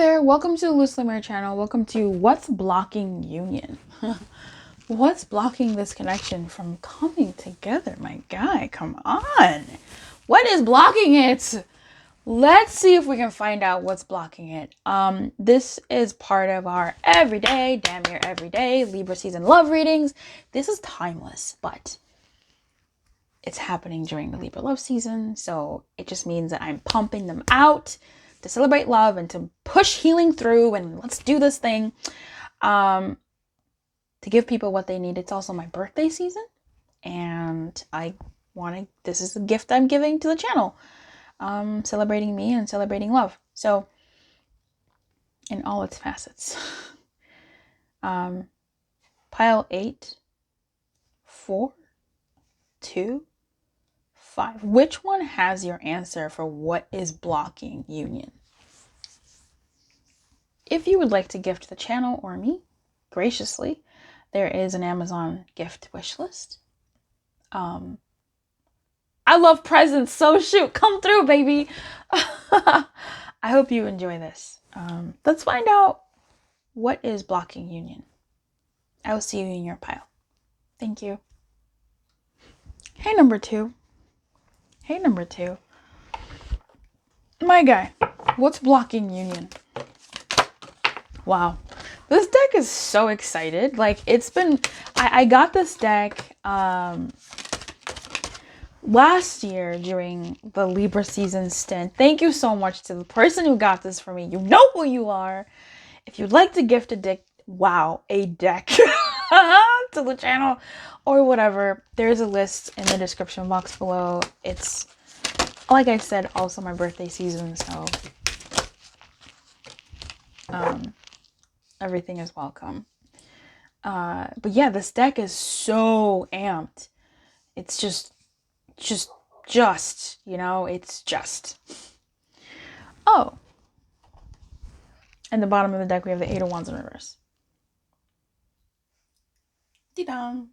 there, welcome to the Lumiere channel. Welcome to What's Blocking Union. What's blocking this connection from coming together? My guy, come on. What is blocking it? Let's see if we can find out what's blocking it. This is part of our everyday, damn near everyday Libra season love readings. This is timeless, but it's happening during the Libra love season, so it just means that I'm pumping them out to celebrate love and to push healing through, and let's do this thing to give people what they need. It's also my birthday season, and this is a gift I'm giving to the channel, celebrating me and celebrating love, so in all its facets. Pile 8, 4, 2, 5. Which one has your answer for what is blocking union? If you would like to gift the channel or me graciously, there is an Amazon gift wish list. I love presents, so shoot, come through, baby. I hope you enjoy this. Let's find out what is blocking union. I will see you in your pile. Thank you. Hey, number 2. Hey, number 2. My guy, what's blocking union? Wow. This deck is so excited. Like, it's been... I got this deck last year during the Libra season stint. Thank you so much to the person who got this for me. You know who you are. If you'd like to gift a deck to the channel or whatever, there's a list in the description box below. It's, like I said, also my birthday season, so everything is welcome. But yeah, this deck is so amped. It's just, you know, it's just. Oh. And the bottom of the deck, we have the 8 of Wands in reverse. Dee-dong.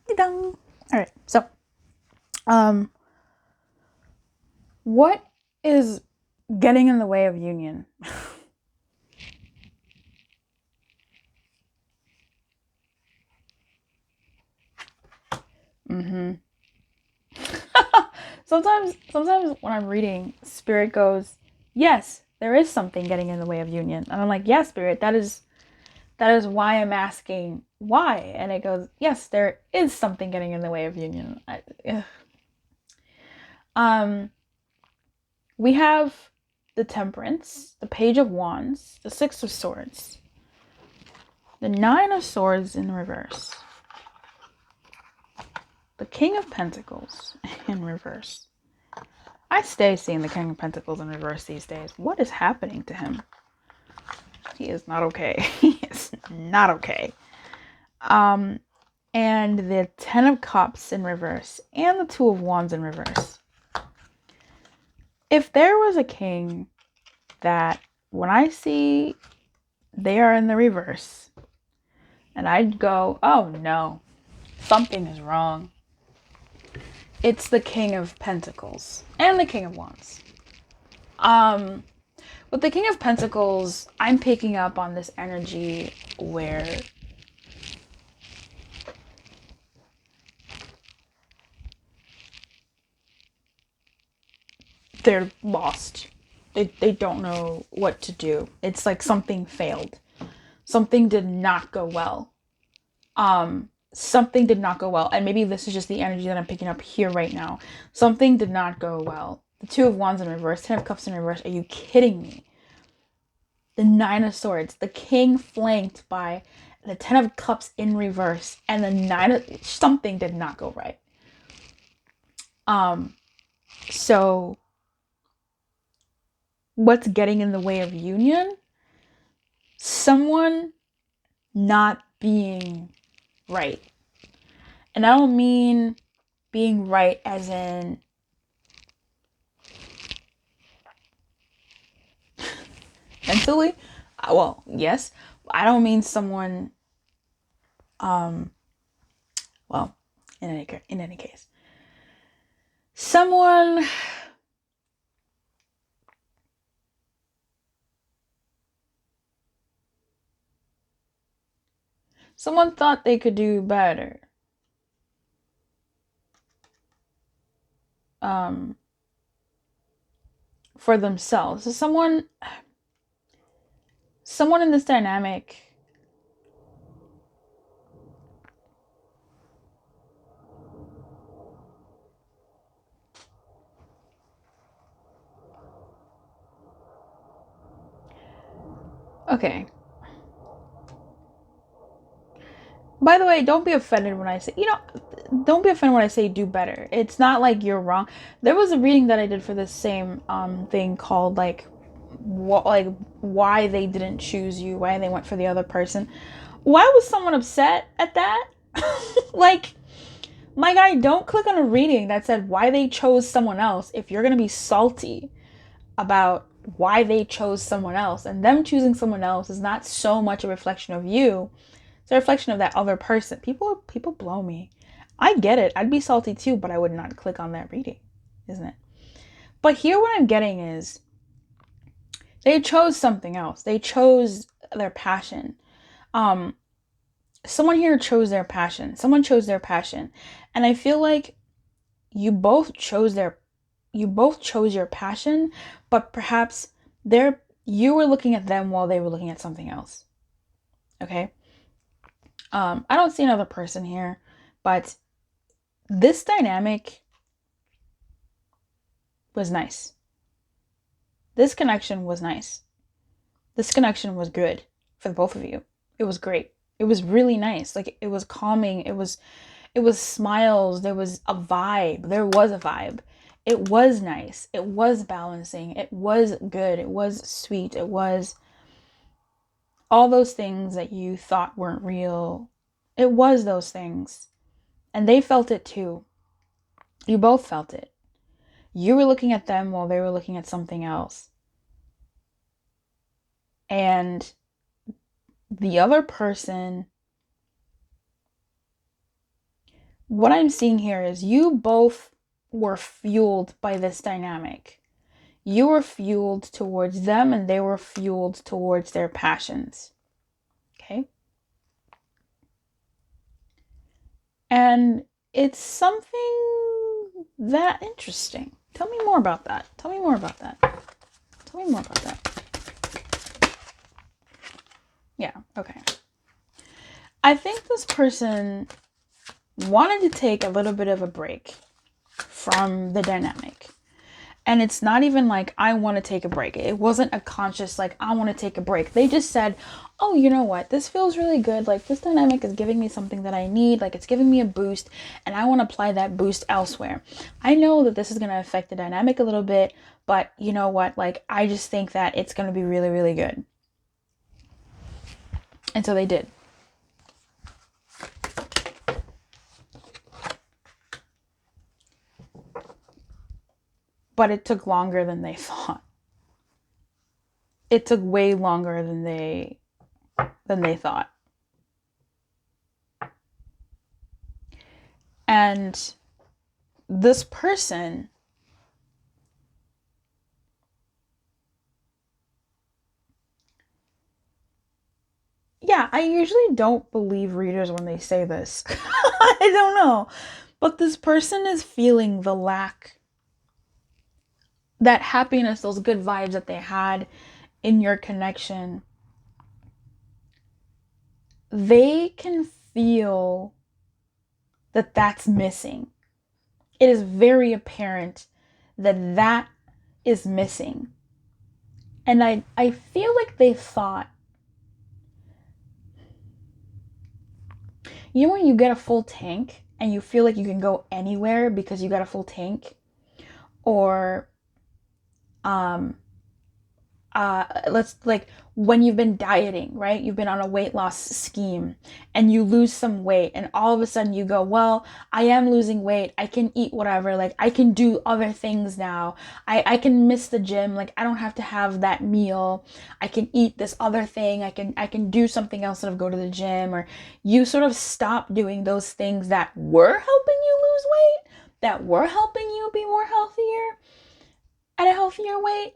Dee-dong. All right, so, what is getting in the way of union? Sometimes when I'm reading, Spirit goes, yes, there is something getting in the way of union. And I'm like, yeah, Spirit, that is why I'm asking why. And it goes, yes, there is something getting in the way of union. We have the Temperance, the Page of Wands, the 6 of Swords, the 9 of Swords in reverse, the King of Pentacles in reverse. I stay seeing the King of Pentacles in reverse these days. What is happening to him? He is not okay. He is not okay. And the 10 of Cups in reverse and the 2 of Wands in reverse. If there was a king that when I see they are in the reverse and I'd go, oh no, something is wrong, it's the King of Pentacles and the King of Wands. With the King of Pentacles, I'm picking up on this energy where they're lost. They don't know what to do. It's like something failed. Something did not go well. Something did not go well. And maybe this is just the energy that I'm picking up here right now. Something did not go well. The 2 of Wands in reverse, 10 of Cups in reverse. Are you kidding me? The 9 of Swords, the King flanked by the 10 of Cups in reverse, and the 9 of... Something did not go right. So what's getting in the way of union? Someone not being right. And I don't mean being right as in mentally. Well, yes. I don't mean someone well, in any case. Someone Someone thought they could do better. For themselves. So someone in this dynamic okay. By the way, don't be offended when I say, don't be offended when I say do better. It's not like you're wrong. There was a reading that I did for this same thing called like why they didn't choose you, why they went for the other person. Why was someone upset at that? Like, my guy, don't click on a reading that said why they chose someone else if you're going to be salty about why they chose someone else. And them choosing someone else is not so much a reflection of you. It's a reflection of that other person. People blow me. I get it. I'd be salty too, but I would not click on that reading, isn't it? But here what I'm getting is they chose something else. They chose their passion. Someone here chose their passion. Someone chose their passion. And I feel like you both chose your passion, but perhaps you were looking at them while they were looking at something else. Okay? I don't see another person here, but this dynamic was nice. This connection was nice. This connection was good for the both of you. It was great. It was really nice. Like, it was calming. It was smiles. There was a vibe. There was a vibe. It was nice. It was balancing. It was good. It was sweet. It was all those things that you thought weren't real. It was those things. And they felt it too. You both felt it. You were looking at them while they were looking at something else. And the other person, what I'm seeing here is you both were fueled by this dynamic. You were fueled towards them and they were fueled towards their passions. Okay? And it's something that interesting. Tell me more about that. Tell me more about that. Tell me more about that. Yeah, okay. I think this person wanted to take a little bit of a break from the dynamic. And it's not even like, I want to take a break. It wasn't a conscious, like, I want to take a break. They just said, oh, you know what? This feels really good. Like, this dynamic is giving me something that I need. Like, it's giving me a boost. And I want to apply that boost elsewhere. I know that this is going to affect the dynamic a little bit. But you know what? Like, I just think that it's going to be really, really good. And so they did. But it took longer than they thought. It took way longer than they thought. And this person I usually don't believe readers when they say this. I don't know. But this person is feeling the lack, that happiness, those good vibes that they had in your connection. They can feel that that's missing. It is very apparent that that is missing. And I feel like they thought, you know when you get a full tank and you feel like you can go anywhere because you got a full tank? Or let's like when you've been dieting, right? You've been on a weight loss scheme and you lose some weight and all of a sudden you go, well, I am losing weight. I can eat whatever. Like, I can do other things now. I can miss the gym. Like, I don't have to have that meal. I can eat this other thing. I can do something else instead of go to the gym. Or you sort of stop doing those things that were helping you lose weight, that were helping you be more healthier at a healthier weight.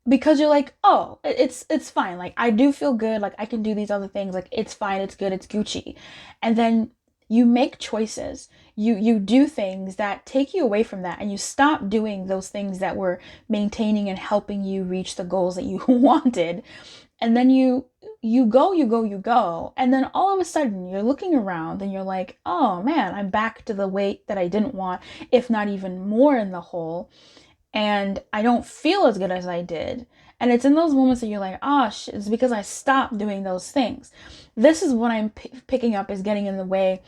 because you're like, oh, it's fine. Like, I do feel good. Like, I can do these other things. Like, it's fine. It's good. It's Gucci. And then you make choices. You do things that take you away from that, and you stop doing those things that were maintaining and helping you reach the goals that you wanted. And then you go, and then all of a sudden you're looking around and you're like, oh man, I'm back to the weight that I didn't want, if not even more in the hole, and I don't feel as good as I did. And it's in those moments that you're like, oh shit, it's because I stopped doing those things. This is what I'm picking up is getting in the way.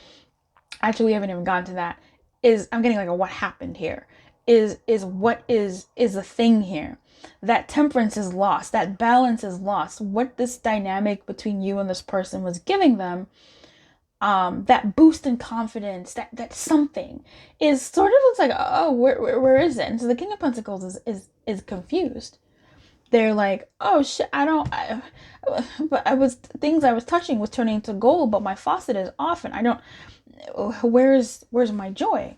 Actually, we haven't even gotten to that. Is I'm getting like a what happened here. Is what is the thing here. That temperance is lost. That balance is lost. What this dynamic between you and this person was giving them, that boost in confidence, that something is sort of, it's like, oh, where is it? And so the King of Pentacles is confused. They're like, oh shit, but things I was touching was turning into gold, but my faucet is off, and I don't. Where's my joy?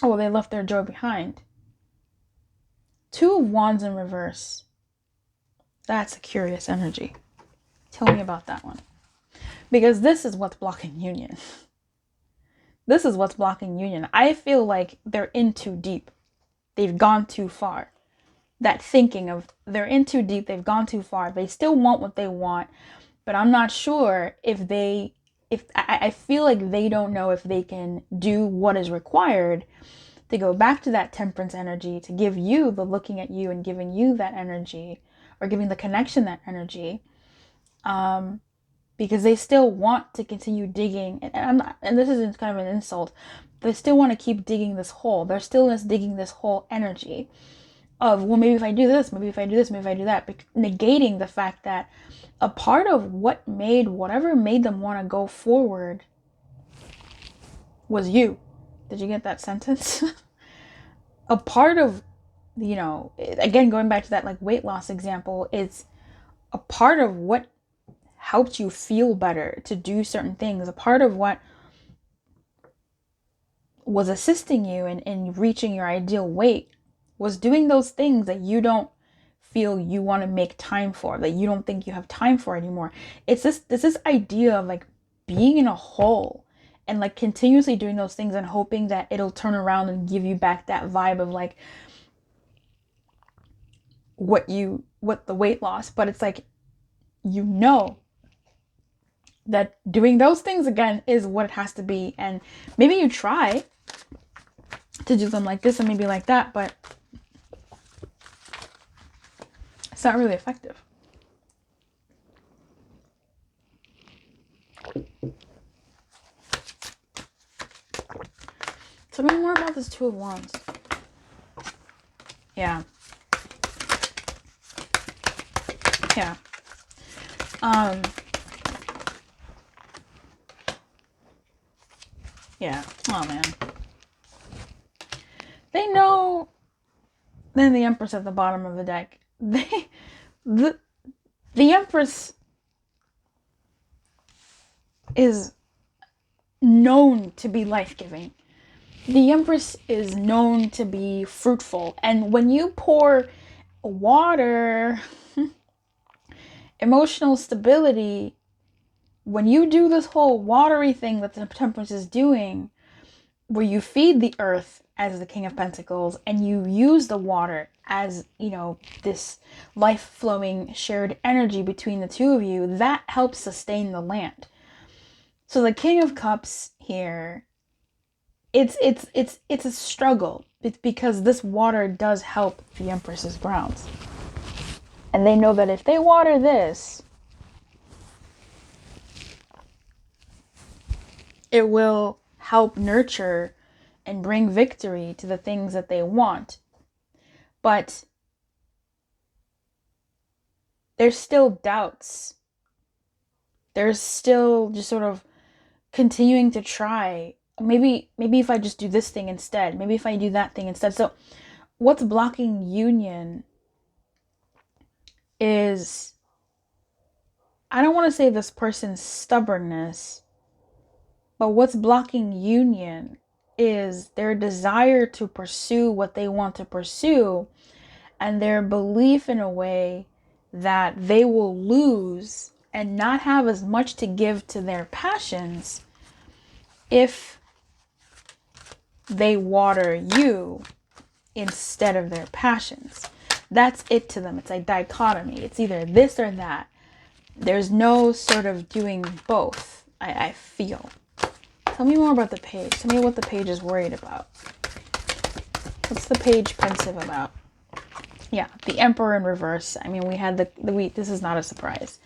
Oh, well, they left their joy behind. Two of Wands in reverse. That's a curious energy. Tell me about that one. Because this is what's blocking union. This is what's blocking union. I feel like they're in too deep. They've gone too far. That thinking of they're in too deep, they've gone too far. They still want what they want, but I'm not sure if I feel like they don't know if they can do what is required to go back to that temperance energy, to give you the looking at you and giving you that energy, or giving the connection that energy. Because they still want to continue digging, and this isn't kind of an insult, they still want to keep digging this hole. They're still digging this whole energy of, well, maybe if I do this, maybe if I do this, maybe if I do that, negating the fact that a part of whatever made them want to go forward was you. Did you get that sentence? A part of, again, going back to that like weight loss example, it's a part of what helped you feel better to do certain things. A part of what was assisting you in reaching your ideal weight was doing those things that you don't feel you want to make time for, that you don't think you have time for anymore. It's this idea of like being in a hole and like continuously doing those things and hoping that it'll turn around and give you back that vibe of like what the weight loss. But it's like, that doing those things again is what it has to be. And maybe you try to do them like this and maybe like that, but it's not really effective. Tell me more about this Two of Wands. Yeah. Yeah. Yeah. Oh man. They know. Then the Empress at the bottom of the deck. The Empress is known to be life-giving. The Empress is known to be fruitful. And when you pour water, emotional stability, when you do this whole watery thing that the Temperance is doing, where you feed the earth as the King of Pentacles and you use the water as, this life-flowing shared energy between the two of you, that helps sustain the land. So the King of Cups here, it's a struggle. It's because this water does help the Empress's grounds. And they know that if they water this, it will help nurture and bring victory to the things that they want. But there's still doubts. There's still just sort of continuing to try. Maybe if I just do this thing instead. Maybe if I do that thing instead. So what's blocking union is, I don't want to say this person's stubbornness, but what's blocking union is their desire to pursue what they want to pursue and their belief in a way that they will lose and not have as much to give to their passions if they water you instead of their passions. That's it to them. It's a dichotomy. It's either this or that. There's no sort of doing both, I feel. Tell me more about the page. Tell me what the page is worried about. What's the page pensive about? Yeah, the Emperor in reverse. I mean, we had this is not a surprise.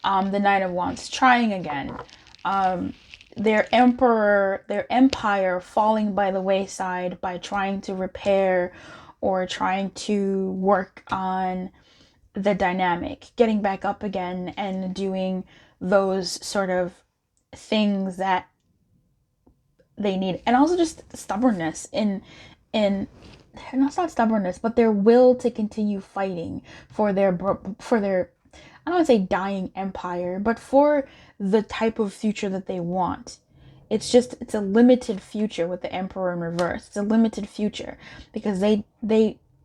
The Knight of Wands trying again. Their empire falling by the wayside by trying to repair or trying to work on the dynamic, getting back up again and doing those sort of things that they need. And also just stubbornness in not stubbornness, but their will to continue fighting for their I don't want to say dying empire, but for the type of future that they want. It's a limited future with the Emperor in reverse. It's a limited future because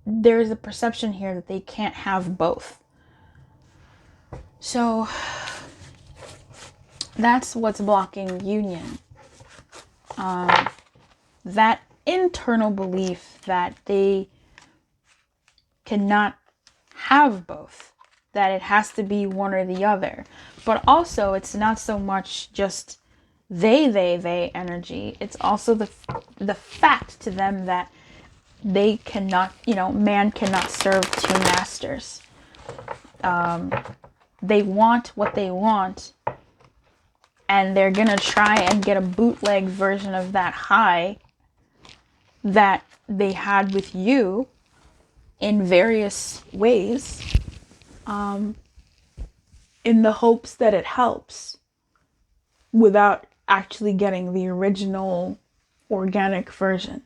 there's a perception here that they can't have both. So that's what's blocking union. That internal belief that they cannot have both, that it has to be one or the other. But also, it's not so much just they energy. It's also the fact to them that they cannot, man cannot serve two masters. They want what they want, and they're gonna try and get a bootleg version of that high that they had with you in various ways, in the hopes that it helps without actually getting the original organic version.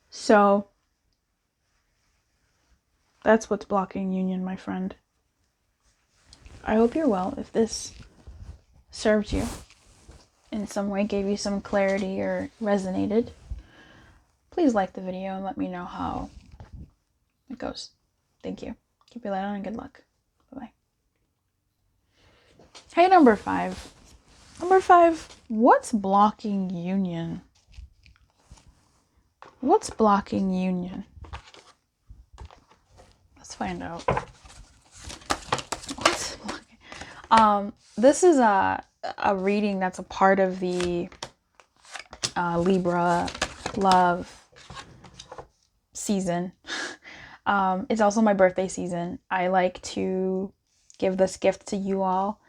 So that's what's blocking union, my friend. I hope you're well. If this served you in some way, gave you some clarity or resonated, please like the video and let me know how it goes. Thank you. Keep your light on and good luck. Bye-bye. Hey, number 5. Number 5, what's blocking union? What's blocking union? Let's find out. What's blocking? This is a reading that's a part of the Libra Love Season. It's also my birthday season. I like to give this gift to you all.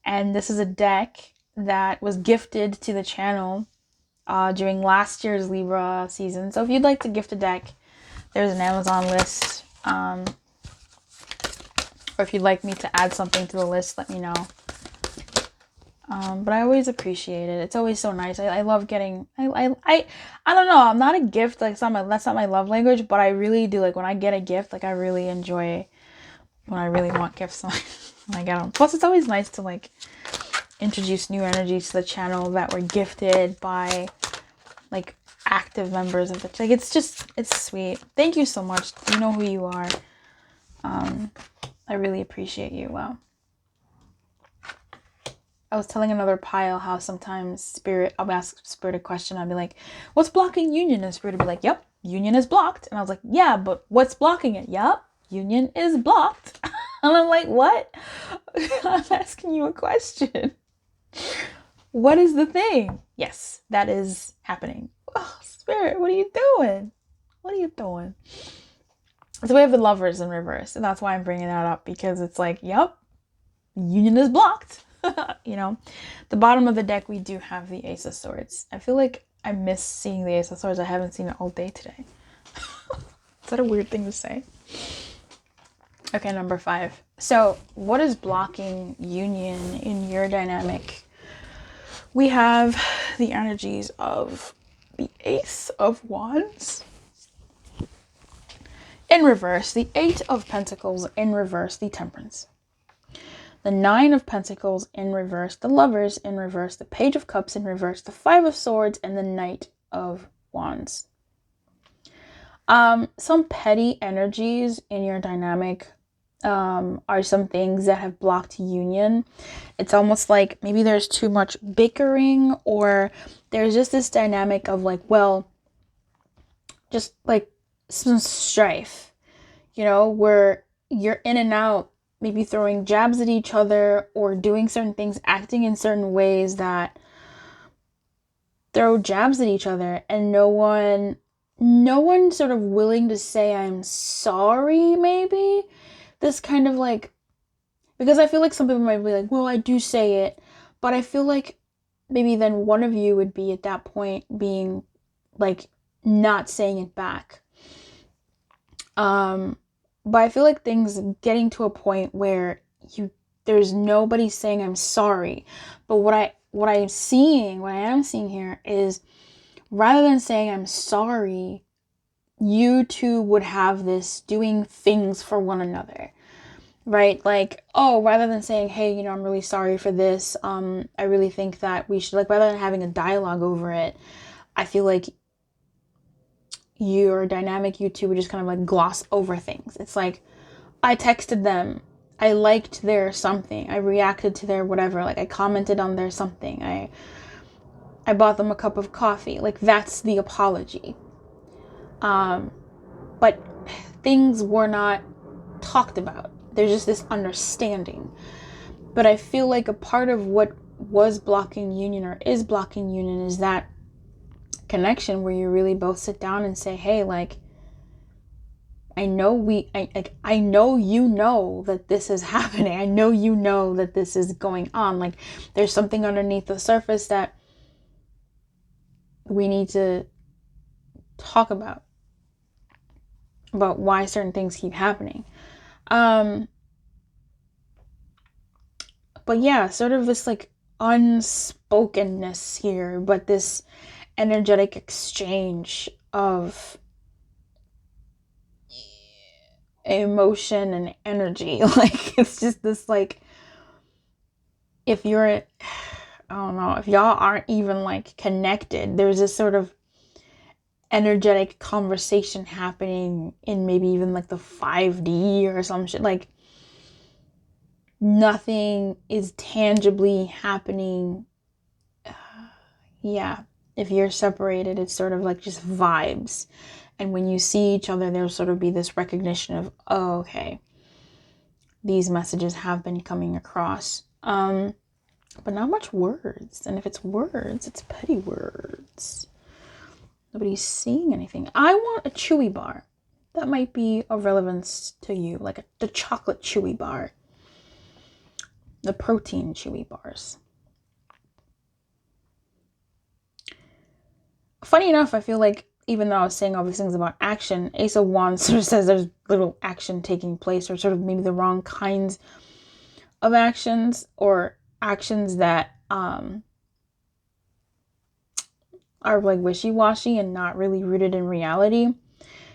And this is a deck that was gifted to the channel during last year's Libra season. So if you'd like to gift a deck, there's an Amazon list. Or if you'd like me to add something to the list, let me know. But I always appreciate it. It's always so nice. I love getting, I don't know. I'm not a gift. That's not my love language, but I really do. Like when I get a gift, like I really enjoy when I really want gifts when I get them. Plus it's always nice to introduce new energies to the channel that were gifted by active members of the it's sweet. Thank you so much. You know who you are. I really appreciate you. Wow. I was telling another pile how sometimes I'll ask Spirit a question. I'll be like, what's blocking union? And Spirit will be like, yep, union is blocked. And I was like, yeah, but what's blocking it? Yep, union is blocked. And I'm like, what? I'm asking you a question. What is the thing? Yes, that is happening. Oh, Spirit, what are you doing? What are you doing? So we have the Lovers in reverse. And that's why I'm bringing that up, because it's like, yep, union is blocked. The bottom of the deck, we do have the Ace of Swords. I feel like I miss seeing the Ace of Swords. I haven't seen it all day today. Is that a weird thing to say? Okay, number 5. So what is blocking union in your dynamic? We have the energies of the Ace of Wands in reverse, the 8 of Pentacles in reverse, the Temperance, the 9 of Pentacles in reverse, the Lovers in reverse, the Page of Cups in reverse, the 5 of Swords, and the Knight of Wands. Some petty energies in your dynamic are some things that have blocked union. It's almost like maybe there's too much bickering, or there's just this dynamic of like, well, just like some strife, where you're in and out, maybe throwing jabs at each other or doing certain things, acting in certain ways that throw jabs at each other, and no one sort of willing to say I'm sorry. Maybe this kind of like, because I feel like some people might be like, well, I do say it, but I feel like maybe then one of you would be at that point being like not saying it back. But I feel like things getting to a point where there's nobody saying I'm sorry. But what I am seeing here is, rather than saying I'm sorry, you two would have this doing things for one another. Right? Like, oh, rather than saying, hey, I'm really sorry for this. I really think that we should, like, rather than having a dialogue over it, I feel like your dynamic, you two would just kind of like gloss over things. It's like, I texted them, I liked their something, I reacted to their whatever, like I commented on their something, I bought them a cup of coffee. Like, that's the apology. But things were not talked about. There's just this understanding. But I feel like a part of what was blocking union, or is blocking union, is that connection where you really both sit down and say, hey, like, I know that this is happening. I know that this is going on. Like, there's something underneath the surface that we need to talk about why certain things keep happening. But yeah, sort of this like unspokenness here, but this energetic exchange of emotion and energy. Like, it's just this like, if you're, I don't know, if y'all aren't even like connected, there's this sort of energetic conversation happening in maybe even like the 5D or some shit. Like, nothing is tangibly happening. Yeah, if you're separated, it's sort of like just vibes. And when you see each other, there'll sort of be this recognition of, oh, okay, these messages have been coming across. But not much words. And if it's words, it's petty words. Nobody's seeing anything. I want a chewy bar. That might be of relevance to you, like the chocolate chewy bar. The protein chewy bars. Funny enough, I feel like, even though I was saying all these things about action, Ace of Wands sort of says there's little action taking place, or sort of maybe the wrong kinds of actions, or actions that are like wishy-washy and not really rooted in reality.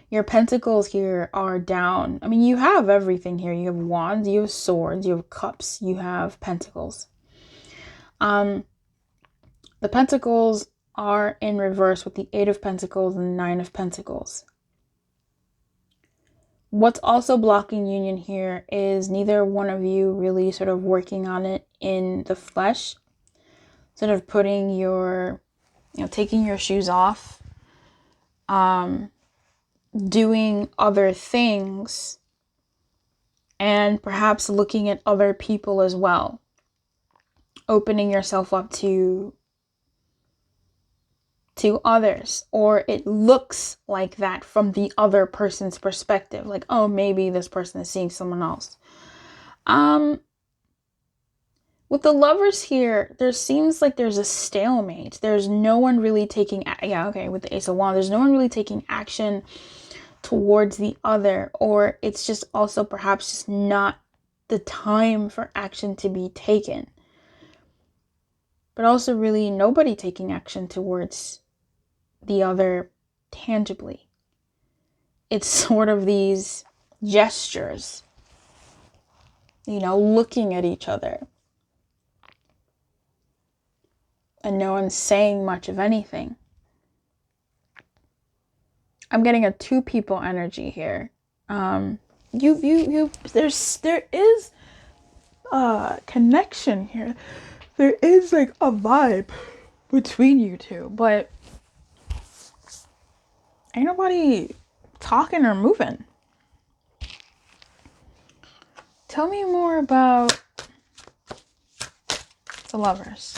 Your pentacles here are down. I mean, you have everything here. You have wands, you have swords, you have cups, you have pentacles. The pentacles are in reverse with the 8 of Pentacles and the 9 of Pentacles. What's also blocking union here is neither one of you really sort of working on it in the flesh, sort of putting your, taking your shoes off, doing other things, and perhaps looking at other people as well, opening yourself up to others, or it looks like that from the other person's perspective, like, oh, maybe this person is seeing someone else. With the Lovers here, there seems like there's a stalemate. There's no one really taking, with the Ace of Wands, there's no one really taking action towards the other, or it's just also perhaps just not the time for action to be taken. But also really nobody taking action towards the other tangibly. It's sort of these gestures, looking at each other, and no one's saying much of anything. I'm getting a two people energy here. There is a connection here. There is like a vibe between you two, but ain't nobody talking or moving. Tell me more about the lovers.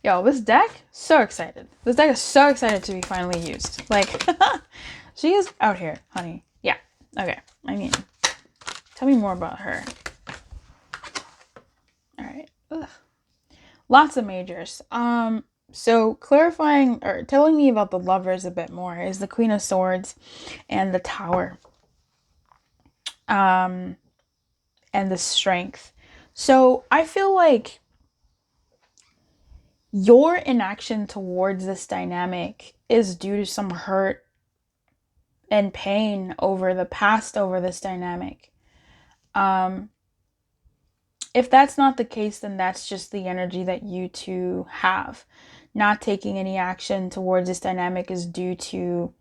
Yo, this deck, so excited. This deck is so excited to be finally used. Like, she is out here, honey. Yeah, okay. I mean, tell me more about her. All right. Ugh. Lots of majors. So clarifying or telling me about the lovers a bit more is the Queen of Swords and the Tower. And the Strength. So I feel like your inaction towards this dynamic is due to some hurt and pain over the past over this dynamic. If that's not the case, then that's just the energy that you two have. Not taking any action towards this dynamic is due to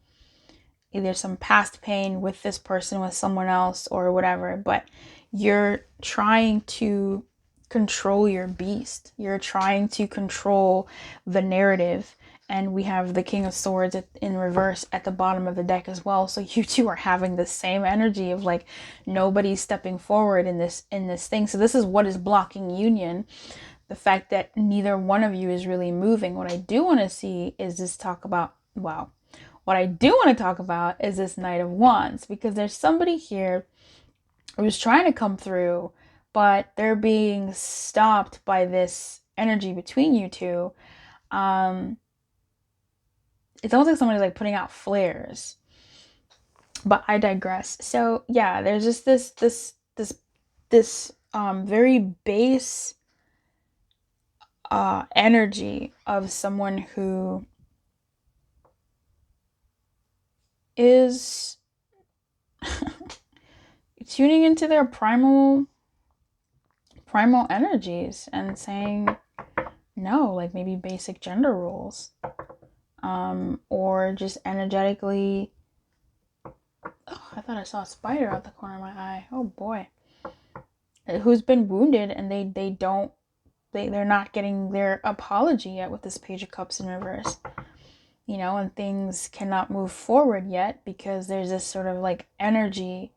either some past pain with this person, with someone else, or whatever. But you're trying to control your beast. You're trying to control the narrative. And we have the King of Swords in reverse at the bottom of the deck as well. So you two are having the same energy of like nobody's stepping forward in this thing. So this is what is blocking union. The fact that neither one of you is really moving. What I do want to see is this talk about, wow. What I do want to talk about is this Knight of Wands, because there's somebody here who's trying to come through, but they're being stopped by this energy between you two. It's almost like somebody's like putting out flares, but I digress. So yeah, there's just this very base energy of someone who is tuning into their primal energies and saying no, like maybe basic gender roles. Or just energetically, oh, I thought I saw a spider out the corner of my eye. Oh boy. Who's been wounded and they're not getting their apology yet with this Page of Cups in reverse. You know, and things cannot move forward yet because there's this sort of like energy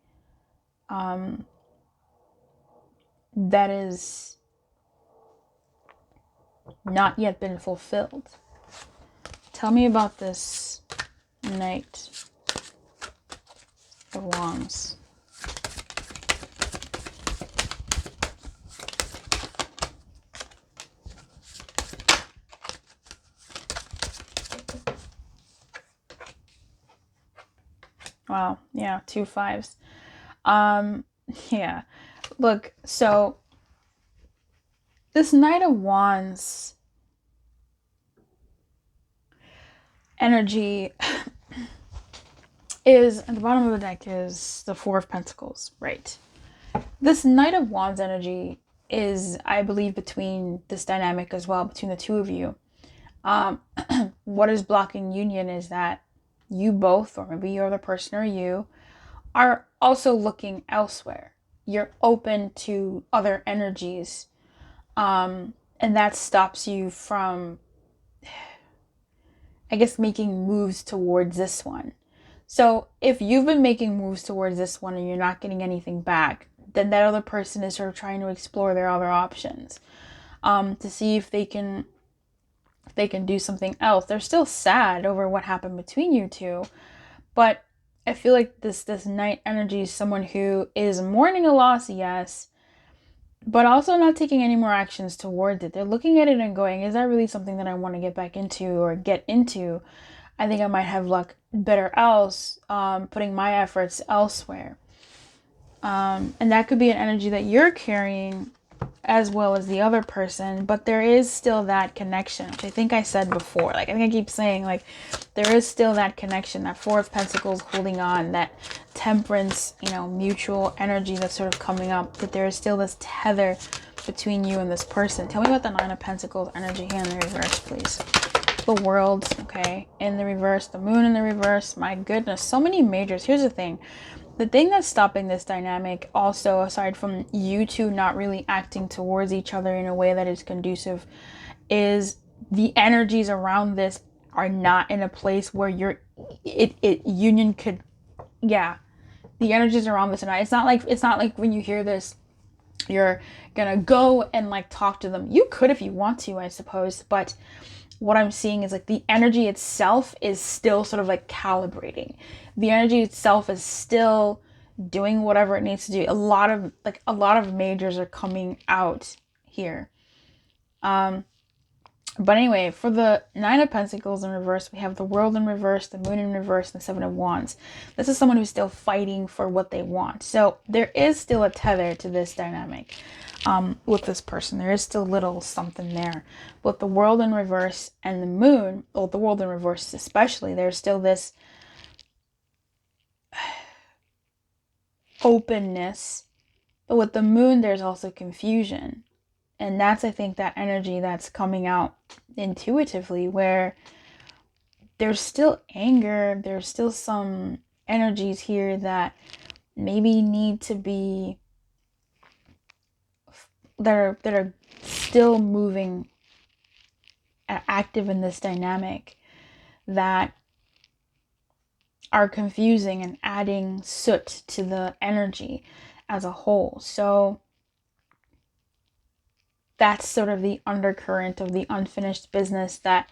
that is not yet been fulfilled. Tell me about this Knight of Wands. Wow, yeah, 2 5s. Yeah. Look, so this Knight of Wands energy is at the bottom of the deck is the Four of Pentacles, right? This Knight of Wands energy is, I believe, between this dynamic as well, between the two of you. What is blocking union is that you both, or maybe you're the person or you, are also looking elsewhere. You're open to other energies. And that stops you from, I guess, making moves towards this one. So if you've been making moves towards this one and you're not getting anything back, then that other person is sort of trying to explore their other options, to see if they can do something else. They're still sad over what happened between you two, but I feel like this Knight energy is someone who is mourning a loss, yes, but also not taking any more actions towards it. They're looking at it and going, is that really something that I want to get back into or get into? I think I might have luck better else, putting my efforts elsewhere. And that could be an energy that you're carrying as well as the other person, but there is still that connection, which I think I said before. Like, I think I keep saying, like, there is still that connection, that Four of Pentacles holding on, that Temperance, you know, mutual energy that's sort of coming up, that there is still this tether between you and this person. Tell me about the Nine of Pentacles energy here in the reverse, please. the world, okay, in the reverse, the moon in the reverse. My goodness, so many majors. Here's the thing that's stopping this dynamic also, aside from you two not really acting towards each other in a way that is conducive, is the energies around this are not in a place where union could, yeah, the energies around this, and it's not like when you hear this you're gonna go and like talk to them. You could if you want to, I suppose, but what I'm seeing is like the energy itself is still sort of like calibrating. The energy itself is still doing whatever it needs to do. A lot of majors are coming out here. But anyway, for the Nine of Pentacles in reverse, we have the World in reverse, the Moon in reverse, and the Seven of Wands. This is someone who's still fighting for what they want. So there is still a tether to this dynamic with this person. There is still little something there. But the World in reverse and the Moon, well, the World in reverse especially, there's still this openness. But with the Moon, there's also confusion. And that's, I think, that energy that's coming out intuitively, where there's still anger, there's still some energies here that maybe need to be, that are still moving and active in this dynamic, that are confusing and adding soot to the energy as a whole. So that's sort of the undercurrent of the unfinished business that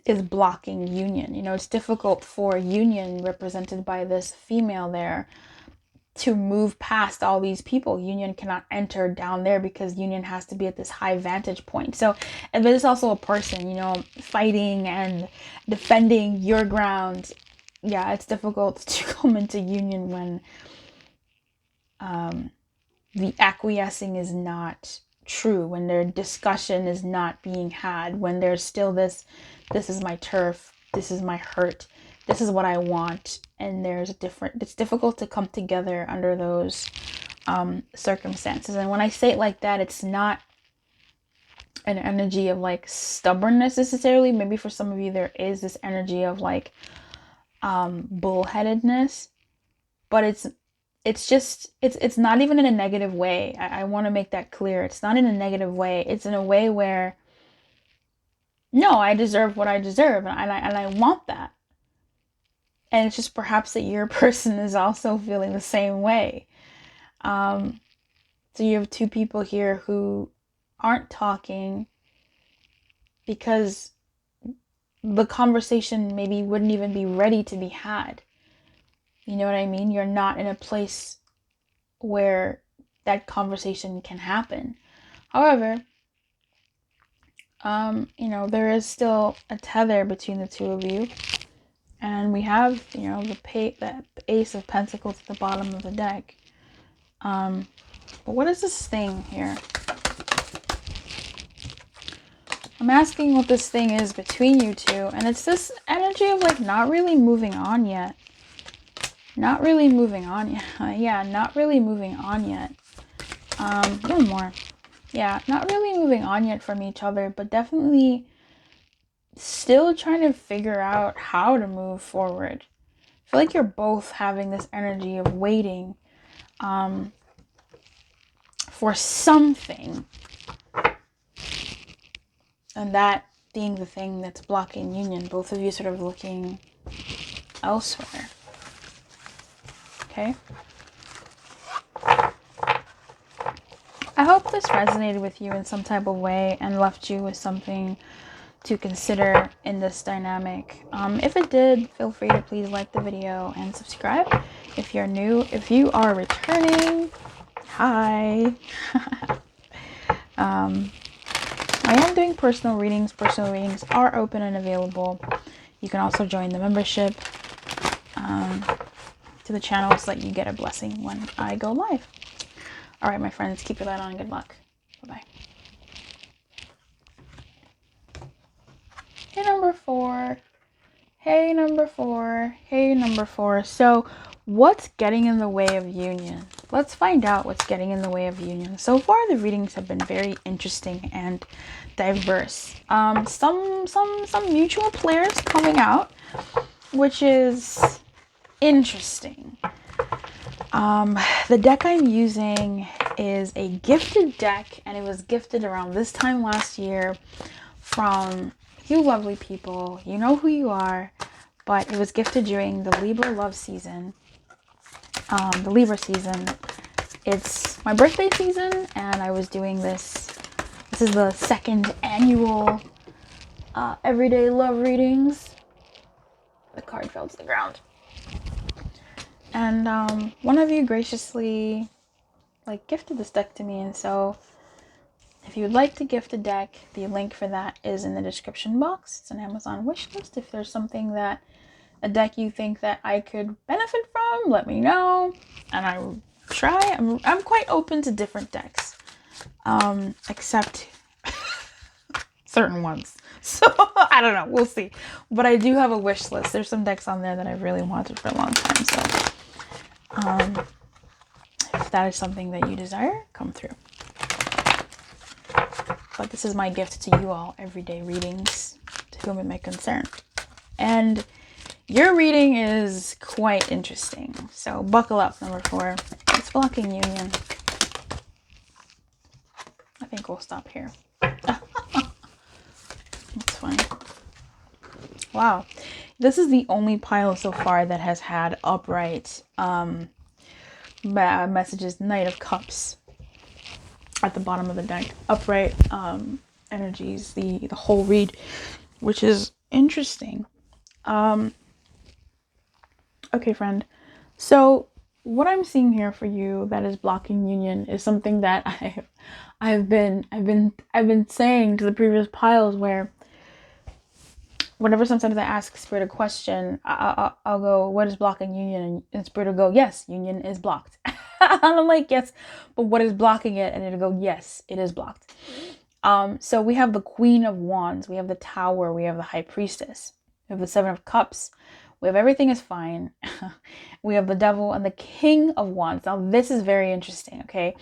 is blocking union. You know, it's difficult for union, represented by this female there, to move past all these people. Union cannot enter down there because union has to be at this high vantage point. So, and there's also a person, you know, fighting and defending your ground. Yeah, it's difficult to come into union when the acquiescing is not true, when their discussion is not being had, when there's still this is my turf, this is my hurt, this is what I want, and it's difficult to come together under those circumstances. And when I say it like that, it's not an energy of like stubbornness necessarily. Maybe for some of you there is this energy of like bullheadedness, but it's not even in a negative way. I want to make that clear. It's not in a negative way. It's in a way where, no, I deserve what I deserve, and I want that. And it's just perhaps that your person is also feeling the same way. So you have two people here who aren't talking because the conversation maybe wouldn't even be ready to be had. You know what I mean? You're not in a place where that conversation can happen. However, you know, there is still a tether between the two of you. And we have, you know, the Ace of Pentacles at the bottom of the deck. But what is this thing here? I'm asking what this thing is between you two. And it's this energy of like not really moving on yet. Not really moving on yet. Yeah, not really moving on yet. One more. Yeah, not really moving on yet from each other, but definitely still trying to figure out how to move forward. I feel like you're both having this energy of waiting for something. And that being the thing that's blocking union. Both of you sort of looking elsewhere. Okay? I hope this resonated with you in some type of way and left you with something to consider in this dynamic. If it did, feel free to please like the video and subscribe if you're new. If you are returning, hi. I am doing personal readings. Personal readings are open and available. You can also join the membership to the channel so that you get a blessing when I go live. All right, my friends, keep your light on. Good luck. Bye-bye. Okay, number 4. Hey, number four. Hey, number four. So, what's getting in the way of union? Let's find out what's getting in the way of union. So far, the readings have been very interesting and diverse. Some mutual players coming out, which is interesting. The deck I'm using is a gifted deck, and it was gifted around this time last year from you lovely people. You know who you are, but it was gifted during the Libra Love Season, the Libra season. It's my birthday season, and I was doing this. This is the second annual Everyday Love Readings. The card fell to the ground. And one of you graciously gifted this deck to me, and so if you would like to gift a deck, the link for that is in the description box. It's an Amazon wishlist. If there's something a deck you think that I could benefit from, let me know, and I will try. I'm quite open to different decks, except certain ones. So I don't know. We'll see. But I do have a wish list. There's some decks on there that I've really wanted for a long time. So if that is something that you desire, come through. But this is my gift to you all, everyday readings, to whom it may concern. And your reading is quite interesting. So buckle up, number four. It's blocking union. I think we'll stop here. That's fine. Wow. This is the only pile so far that has had upright messages, Knight of Cups at the bottom of the deck. Upright energies, the whole read, which is interesting. Okay, friend. So what I'm seeing here for you that is blocking union is something that I've been saying to the previous piles, where whenever sometimes I ask Spirit a question, I'll go, what is blocking union? And Spirit will go, yes, union is blocked. And I'm like, yes, but what is blocking it? And it'll go, yes, it is blocked. So we have the Queen of Wands, we have the Tower, we have the High Priestess, we have the Seven of Cups, we have everything is fine. We have the Devil and the King of Wands. Now this is very interesting, okay?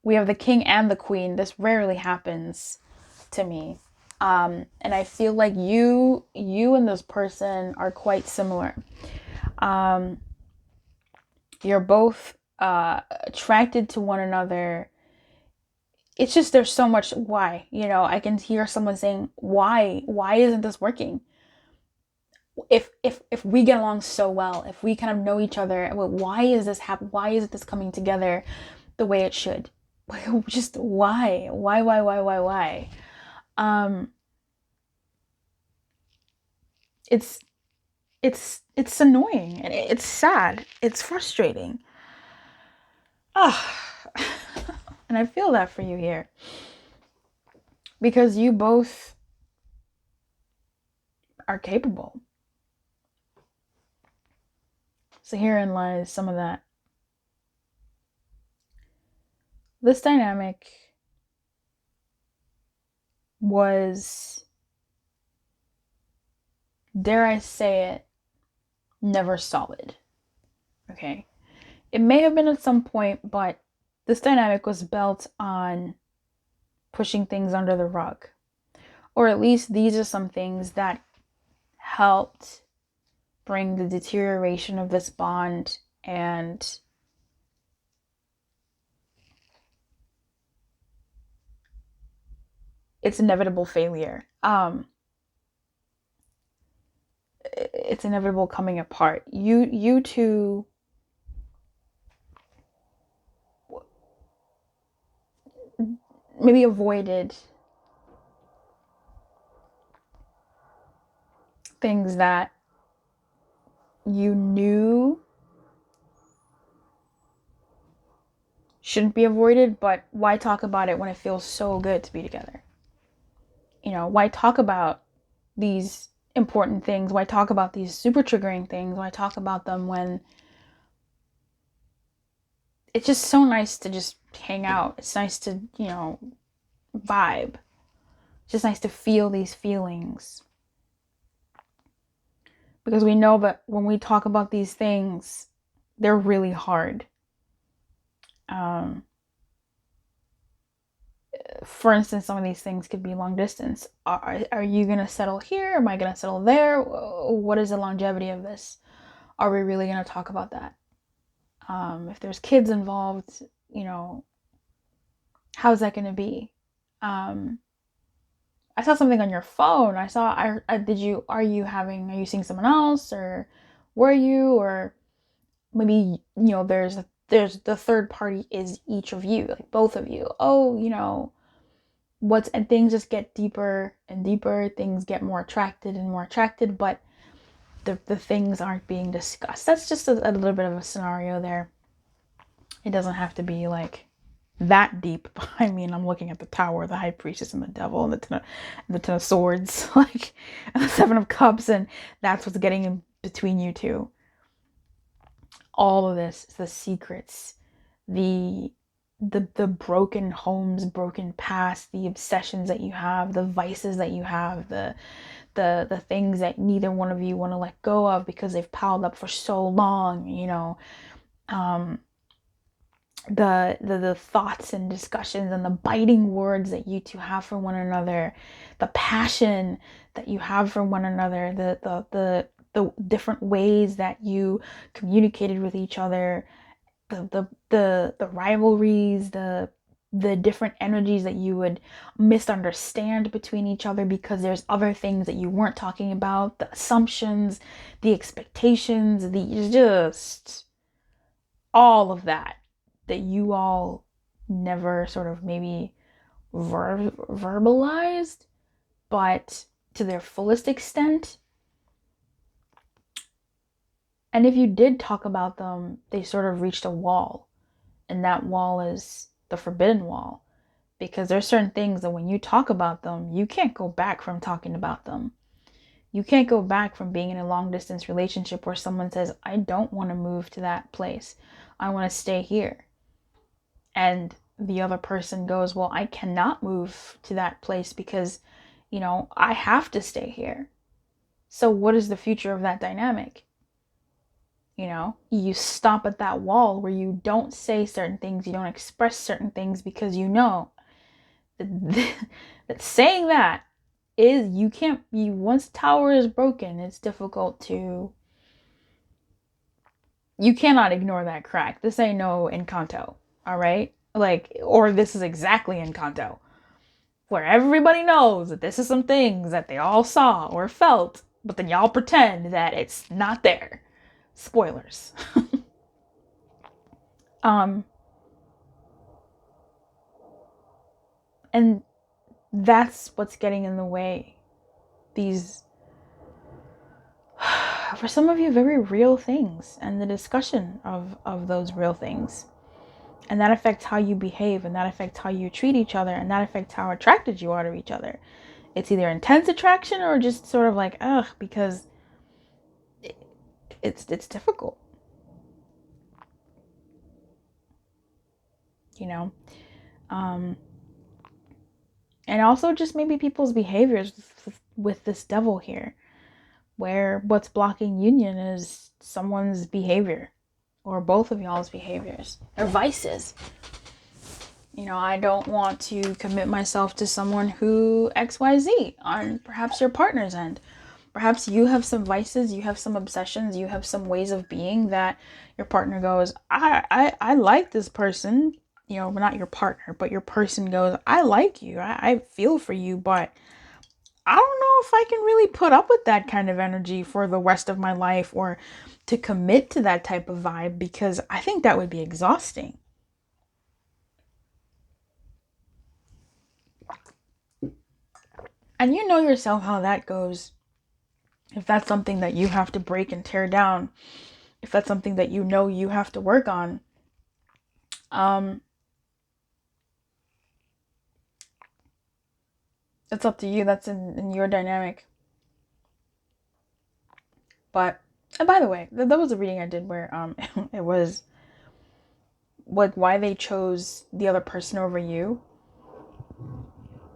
We have the King and the Queen. This rarely happens to me. And I feel like you and this person are quite similar. You're both attracted to one another. It's just there's so much why. You know, I can hear someone saying, why isn't this working? If we get along so well, if we kind of know each other, why is this happening? Why isn't this coming together the way it should? Just why? It's annoying, and it's sad, it's frustrating. And I feel that for you here, because you both are capable. So herein lies some of that. This dynamic was, dare I say it, never solid. Okay? It may have been at some point, but this dynamic was built on pushing things under the rug. Or at least these are some things that helped bring the deterioration of this bond and its inevitable failure. It's inevitable coming apart. You two maybe avoided things that you knew shouldn't be avoided, but why talk about it when it feels so good to be together? You know, why talk about these important things? Why talk about these super triggering things? Why talk about them when it's just so nice to just hang out? It's nice to, you know, vibe. It's just nice to feel these feelings. Because we know that when we talk about these things, they're really hard. For instance, some of these things could be long distance. Are you going to settle here? Am I going to settle there? What is the longevity of this? Are we really going to talk about that? If there's kids involved, you know, how's that going to be? I saw something on your phone. Are you seeing someone else, or were you, or maybe, you know, there's the third party is each of you, like both of you. Oh, you know, and things just get deeper and deeper. Things get more attracted, but the things aren't being discussed. That's just a little bit of a scenario there. It doesn't have to be like that deep. I mean, I'm looking at the Tower, the High Priestess, and the Devil, and the Ten of Swords, like, and the Seven of Cups, and that's what's getting in between you two. All of this, the secrets, the broken homes, broken past, the obsessions that you have, the vices that you have, the things that neither one of you want to let go of because they've piled up for so long, you know. The thoughts and discussions and the biting words that you two have for one another, the passion that you have for one another, the different ways that you communicated with each other, the rivalries, the different energies that you would misunderstand between each other because there's other things that you weren't talking about, the assumptions, the expectations, the just all of that you all never sort of maybe verbalized, but to their fullest extent. And if you did talk about them, they sort of reached a wall. And that wall is the forbidden wall. Because there's certain things that when you talk about them, you can't go back from talking about them. You can't go back from being in a long distance relationship where someone says, I don't want to move to that place. I want to stay here. And the other person goes, well, I cannot move to that place because, you know, I have to stay here. So what is the future of that dynamic? You know, you stop at that wall where you don't say certain things, you don't express certain things because you know that saying that is, once the tower is broken, it's difficult to, you cannot ignore that crack. This ain't no Encanto, all right? Like, or this is exactly Encanto, where everybody knows that this is some things that they all saw or felt, but then y'all pretend that it's not there. Spoilers. And that's what's getting in the way. These, for some of you, very real things, and the discussion of those real things. And that affects how you behave, and that affects how you treat each other, and that affects how attracted you are to each other. It's either intense attraction or just sort of like, ugh, because it's difficult. You know? And also just maybe people's behaviors with this devil here, where what's blocking union is someone's behavior, or both of y'all's behaviors, or vices. You know, I don't want to commit myself to someone who XYZ on perhaps your partner's end. Perhaps you have some vices, you have some obsessions, you have some ways of being that your partner goes, I like this person. You know, not your partner, but your person goes, I like you, I feel for you, but I don't know if I can really put up with that kind of energy for the rest of my life, or to commit to that type of vibe, because I think that would be exhausting. And you know yourself how that goes. If that's something that you have to break and tear down, if that's something that you know you have to work on, it's up to you. That's in your dynamic. But, and by the way, that was a reading I did where it was like why they chose the other person over you.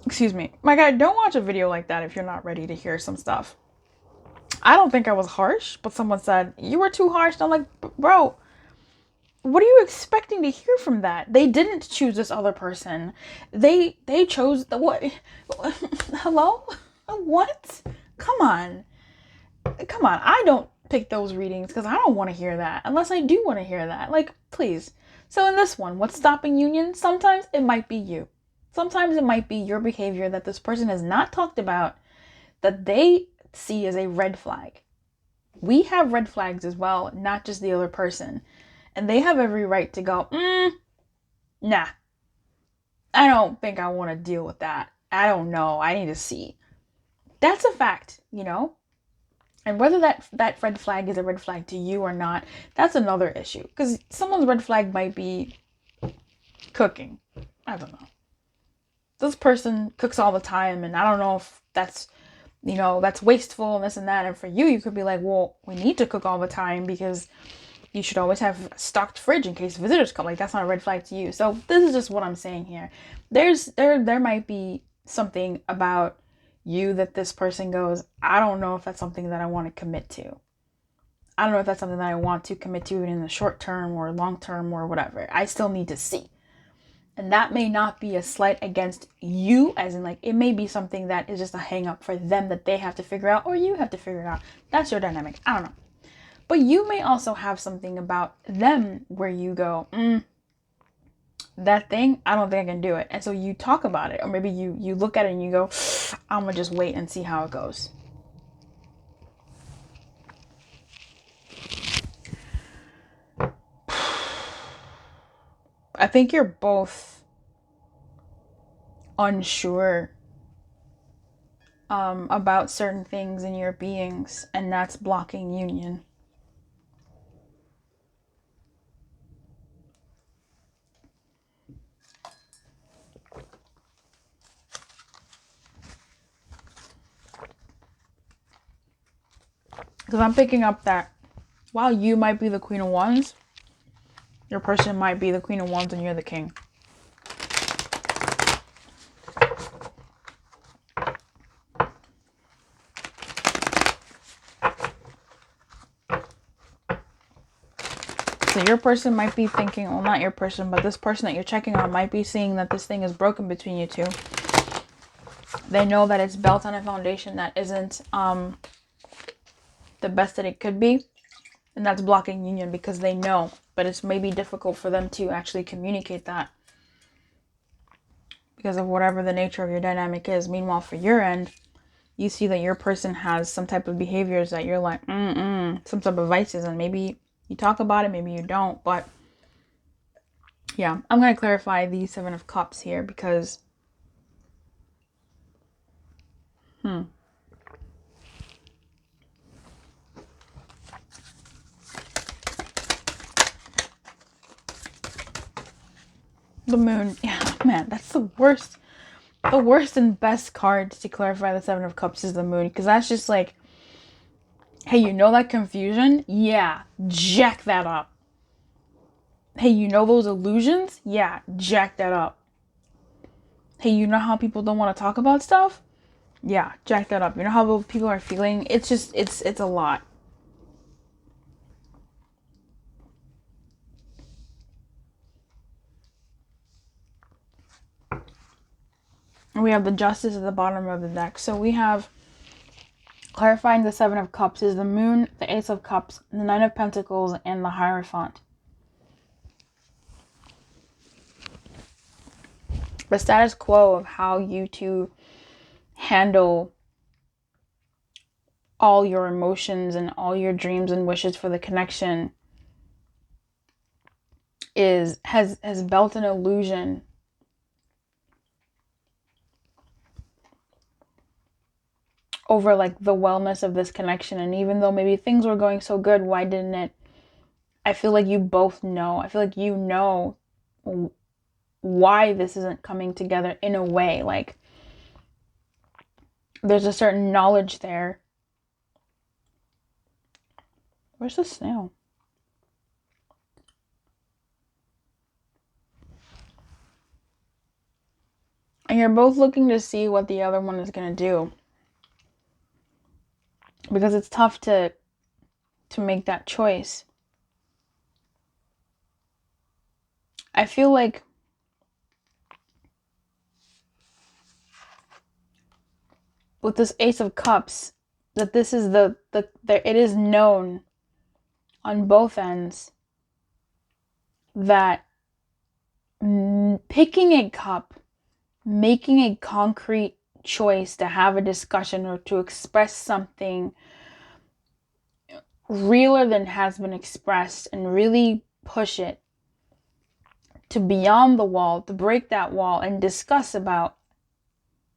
Excuse me. My guy, don't watch a video like that if you're not ready to hear some stuff. I don't think I was harsh, but someone said, you were too harsh. And I'm like, bro, what are you expecting to hear from that? They didn't choose this other person. They chose the what? Hello? What? Come on. Come on. I don't pick those readings because I don't want to hear that unless I do want to hear that. Like, please. So in this one, what's stopping union? Sometimes it might be you. Sometimes it might be your behavior that this person has not talked about that they see as a red flag. We have red flags as well, not just the other person. And they have every right to go, nah, I don't think I want to deal with that. I don't know. I need to see. That's a fact, you know? And whether that red flag is a red flag to you or not, that's another issue. Because someone's red flag might be cooking. I don't know. This person cooks all the time, and I don't know if that's, that's wasteful and this and that. And for you, you could be like, well, we need to cook all the time because you should always have a stocked fridge in case visitors come. Like, that's not a red flag to you. So this is just what I'm saying here. There might be something about you that this person goes, I don't know if that's something that I want to commit to. I don't know if that's something that I want to commit to in the short term or long term or whatever. I still need to see. And that may not be a slight against you, as in like, it may be something that is just a hang up for them that they have to figure out, or you have to figure it out. That's your dynamic. I don't know. But you may also have something about them where you go, that thing, I don't think I can do it. And so you talk about it. Or maybe you look at it and you go, I'm going to just wait and see how it goes. I think you're both unsure about certain things in your beings, and that's blocking union. Because I'm picking up that while you might be the Queen of Wands, your person might be the Queen of Wands and you're the King. So your person might be thinking, well, not your person, but this person that you're checking on might be seeing that this thing is broken between you two. They know that it's built on a foundation that isn't the best that it could be. And that's blocking union because they know. But it's maybe difficult for them to actually communicate that because of whatever the nature of your dynamic is. Meanwhile, for your end, you see that your person has some type of behaviors that you're like, some type of vices. And maybe you talk about it, maybe you don't. But yeah, I'm going to clarify the Seven of Cups here because the Moon. Yeah, man, that's the worst. The worst and best card to clarify the Seven of Cups is the Moon. Because that's just like, hey, you know that confusion? Yeah, jack that up. Hey, you know those illusions? Yeah, jack that up. Hey, you know how people don't want to talk about stuff? Yeah, jack that up. You know how people are feeling? It's just, it's a lot. And we have the Justice at the bottom of the deck. So we have clarifying the Seven of Cups is the Moon, the Ace of Cups, the Nine of Pentacles, and the Hierophant. The status quo of how you two handle all your emotions and all your dreams and wishes for the connection has built an illusion over like the wellness of this connection. And even though maybe things were going so good, why didn't it? I feel like you both know. I feel like you know why this isn't coming together in a way. Like there's a certain knowledge there. Where's the snail? And you're both looking to see what the other one is going to do. because it's tough to make that choice. I feel like with this Ace of Cups, that this is it is known on both ends that picking a cup, making a concrete choice to have a discussion or to express something realer than has been expressed and really push it to beyond the wall, to break that wall and discuss about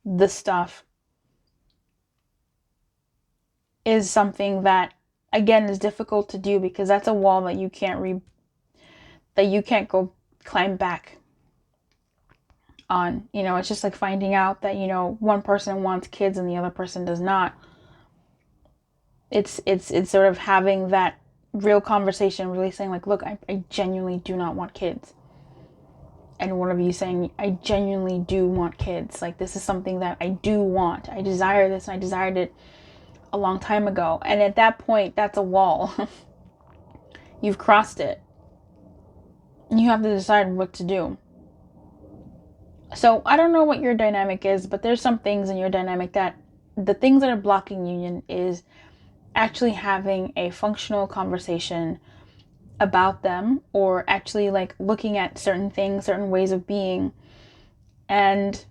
the stuff, is something that, again, is difficult to do because that's a wall that you can't go climb back on. You know, it's just like finding out that, you know, one person wants kids and the other person does not. It's sort of having that real conversation, really saying like, look, I genuinely do not want kids. And one of you saying, I genuinely do want kids. Like, this is something that I do want. I desire this, and I desired it a long time ago. And at that point, that's a wall. You've crossed it. And you have to decide what to do. So I don't know what your dynamic is, but there's some things in your dynamic that the things that are blocking union is actually having a functional conversation about them, or actually like looking at certain things, certain ways of being, and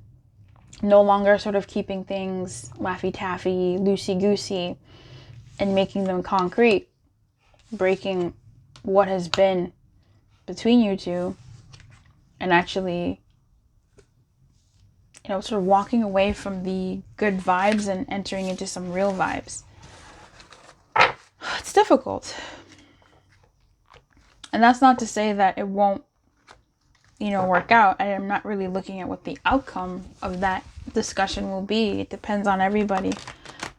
no longer sort of keeping things laffy-taffy, loosey-goosey, and making them concrete, breaking what has been between you two, and actually, you know, sort of walking away from the good vibes and entering into some real vibes. It's difficult. And that's not to say that it won't, you know, work out. I am not really looking at what the outcome of that discussion will be. It depends on everybody.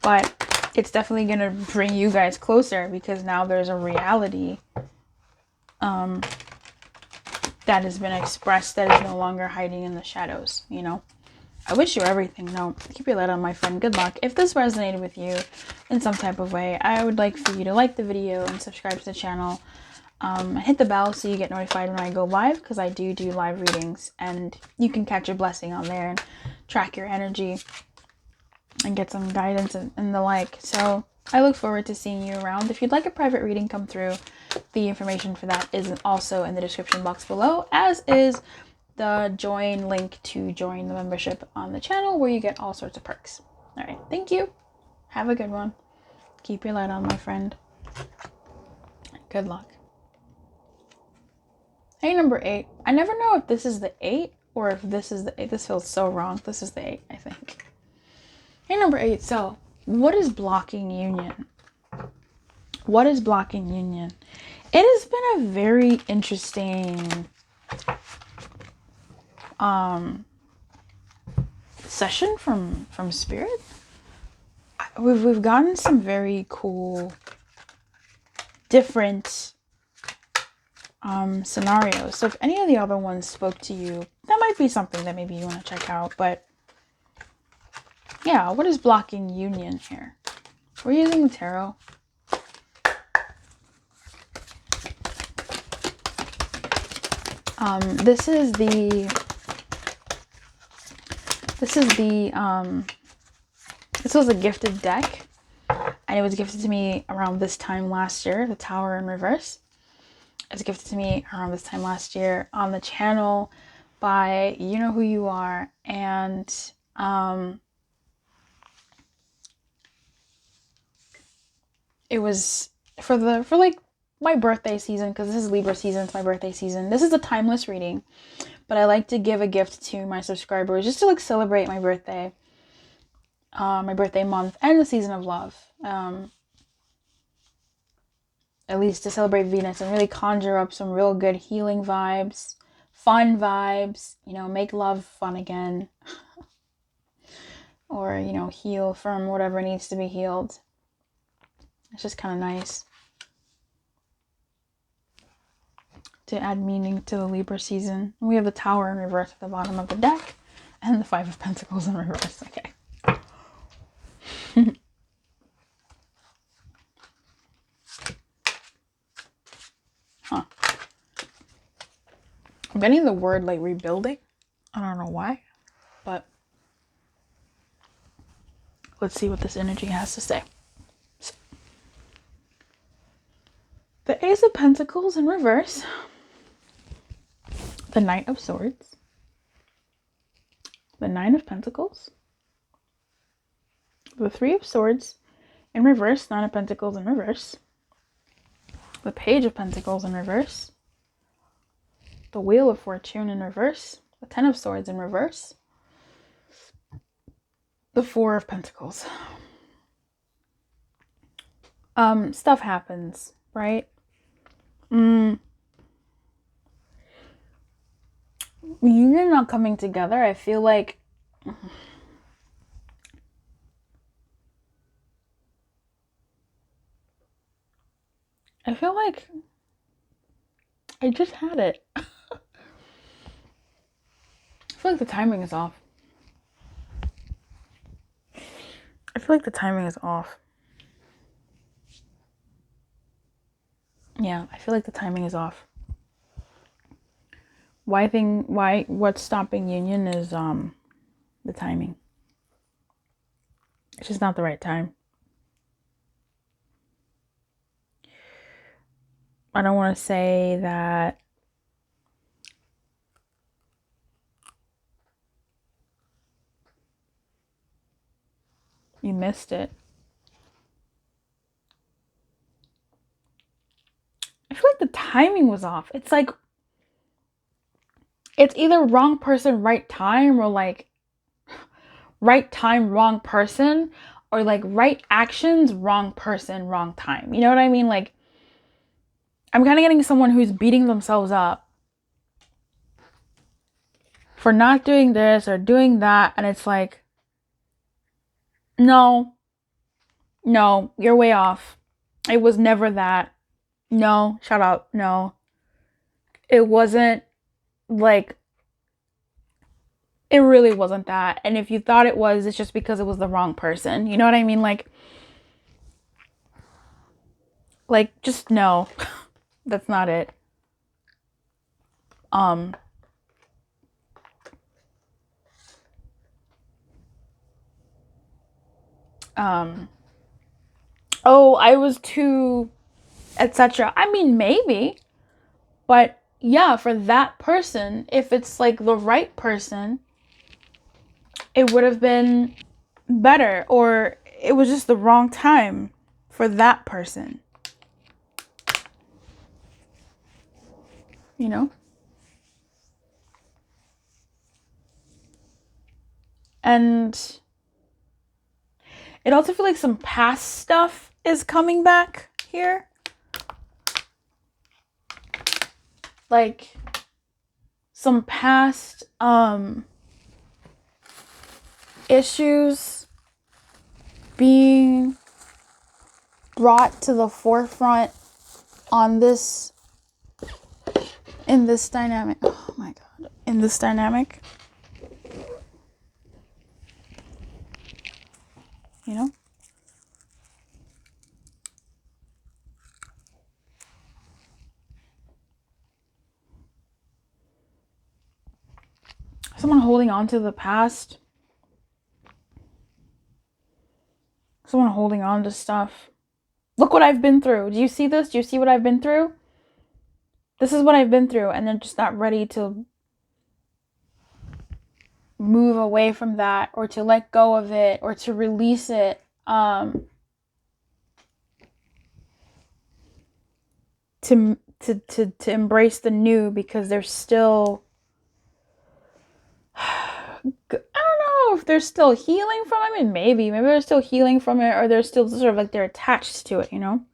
But it's definitely going to bring you guys closer, because now there's a reality that has been expressed that is no longer hiding in the shadows, you know. I wish you everything. No, keep your light on, my friend. Good luck. If this resonated with you in some type of way, I would like for you to like the video and subscribe to the channel. Hit the bell so you get notified when I go live, because I do live readings, and you can catch a blessing on there and track your energy and get some guidance and the like. So I look forward to seeing you around. If you'd like a private reading come through, the information for that is also in the description box below, as is the join link to join the membership on the channel, where you get all sorts of perks. All right, thank you. Have a good one. Keep your light on, my friend. Good luck. Hey, number 8. I never know if this is the 8 or if this is the 8. This feels so wrong. This is the 8, I think. Hey, number 8. So, what is blocking union? What is blocking union? It has been a very interesting session from Spirit. We've gotten some very cool, different scenarios. So if any of the other ones spoke to you, that might be something that maybe you want to check out. But yeah, what is blocking union here? We're using the tarot. This was a gifted deck, and it was gifted to me around this time last year. The Tower in reverse. It was gifted to me around this time last year on the channel by You Know Who You Are, and it was for like my birthday season, because this is Libra season. It's my birthday season. This is a timeless reading, but I like to give a gift to my subscribers just to like celebrate my birthday month, and the season of love. At least to celebrate Venus and really conjure up some real good healing vibes, fun vibes, you know, make love fun again. Or, you know, heal from whatever needs to be healed. It's just kind of nice to add meaning to the Libra season. We have the Tower in reverse at the bottom of the deck, and the 5 of Pentacles in reverse. Okay. I'm getting the word like rebuilding. I don't know why, but let's see what this energy has to say. So, the Ace of Pentacles in reverse, the Knight of Swords, the Nine of Pentacles, the Three of Swords in reverse, Nine of Pentacles in reverse, the Page of Pentacles in reverse, the Wheel of Fortune in reverse, the Ten of Swords in reverse, the Four of Pentacles. Stuff happens, right? Union not coming together. I feel like I just had it. I feel like the timing is off. Yeah, I feel like the timing is off. What's stopping union is the timing. It's just not the right time. I don't want to say that you missed it. I feel like the timing was off. It's like it's either wrong person, right time, or like right time, wrong person, or like right actions, wrong person, wrong time. You know what I mean? Like, I'm kind of getting someone who's beating themselves up for not doing this or doing that. And it's like, no, you're way off. It was never that. No, shut up. No, it wasn't like, it really wasn't that. And if you thought it was, it's just because it was the wrong person. You know what I mean? Like just no, that's not it. Oh, I was too, etc. I mean, maybe, but yeah, for that person, if it's like the right person, it would have been better, or it was just the wrong time for that person. You know? And it also feels like some past stuff is coming back here. Like some past issues being brought to the forefront on this, in this dynamic. Oh my god, in this dynamic. You know? Someone holding on to the past. Someone holding on to stuff. Look what I've been through. Do you see this? Do you see what I've been through? This is what I've been through, and they're just not ready to move away from that, or to let go of it, or to release it. To embrace the new, because they're still, I don't know if they're still healing from it. I mean, maybe they're still healing from it, or they're still sort of like they're attached to it, you know?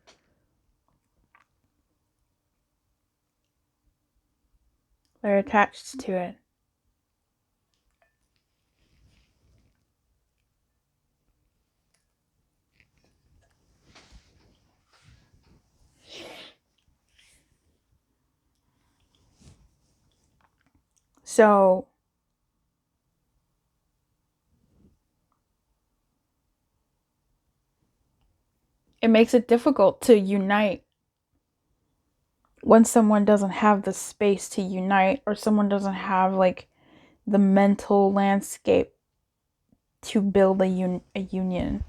They're attached to it. So it makes it difficult to unite when someone doesn't have the space to unite, or someone doesn't have like the mental landscape to build a union.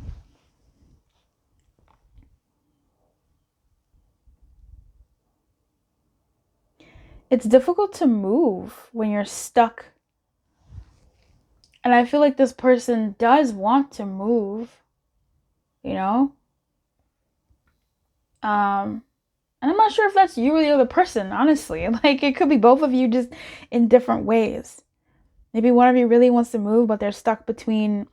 It's difficult to move when you're stuck. And I feel like this person does want to move, you know? And I'm not sure if that's you or the other person, honestly. Like, it could be both of you, just in different ways. Maybe one of you really wants to move, but they're stuck between,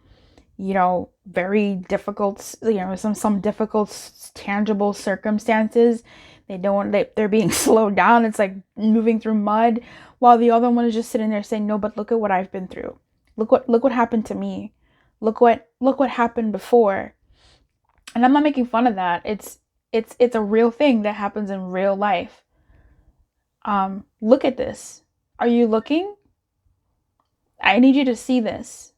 very difficult, some difficult, tangible circumstances. They're being slowed down. It's like moving through mud, while the other one is just sitting there saying, no, but look at what I've been through. Look what happened to me. Look what happened before. And I'm not making fun of that. It's a real thing that happens in real life. Look at this. Are you looking? I need you to see this.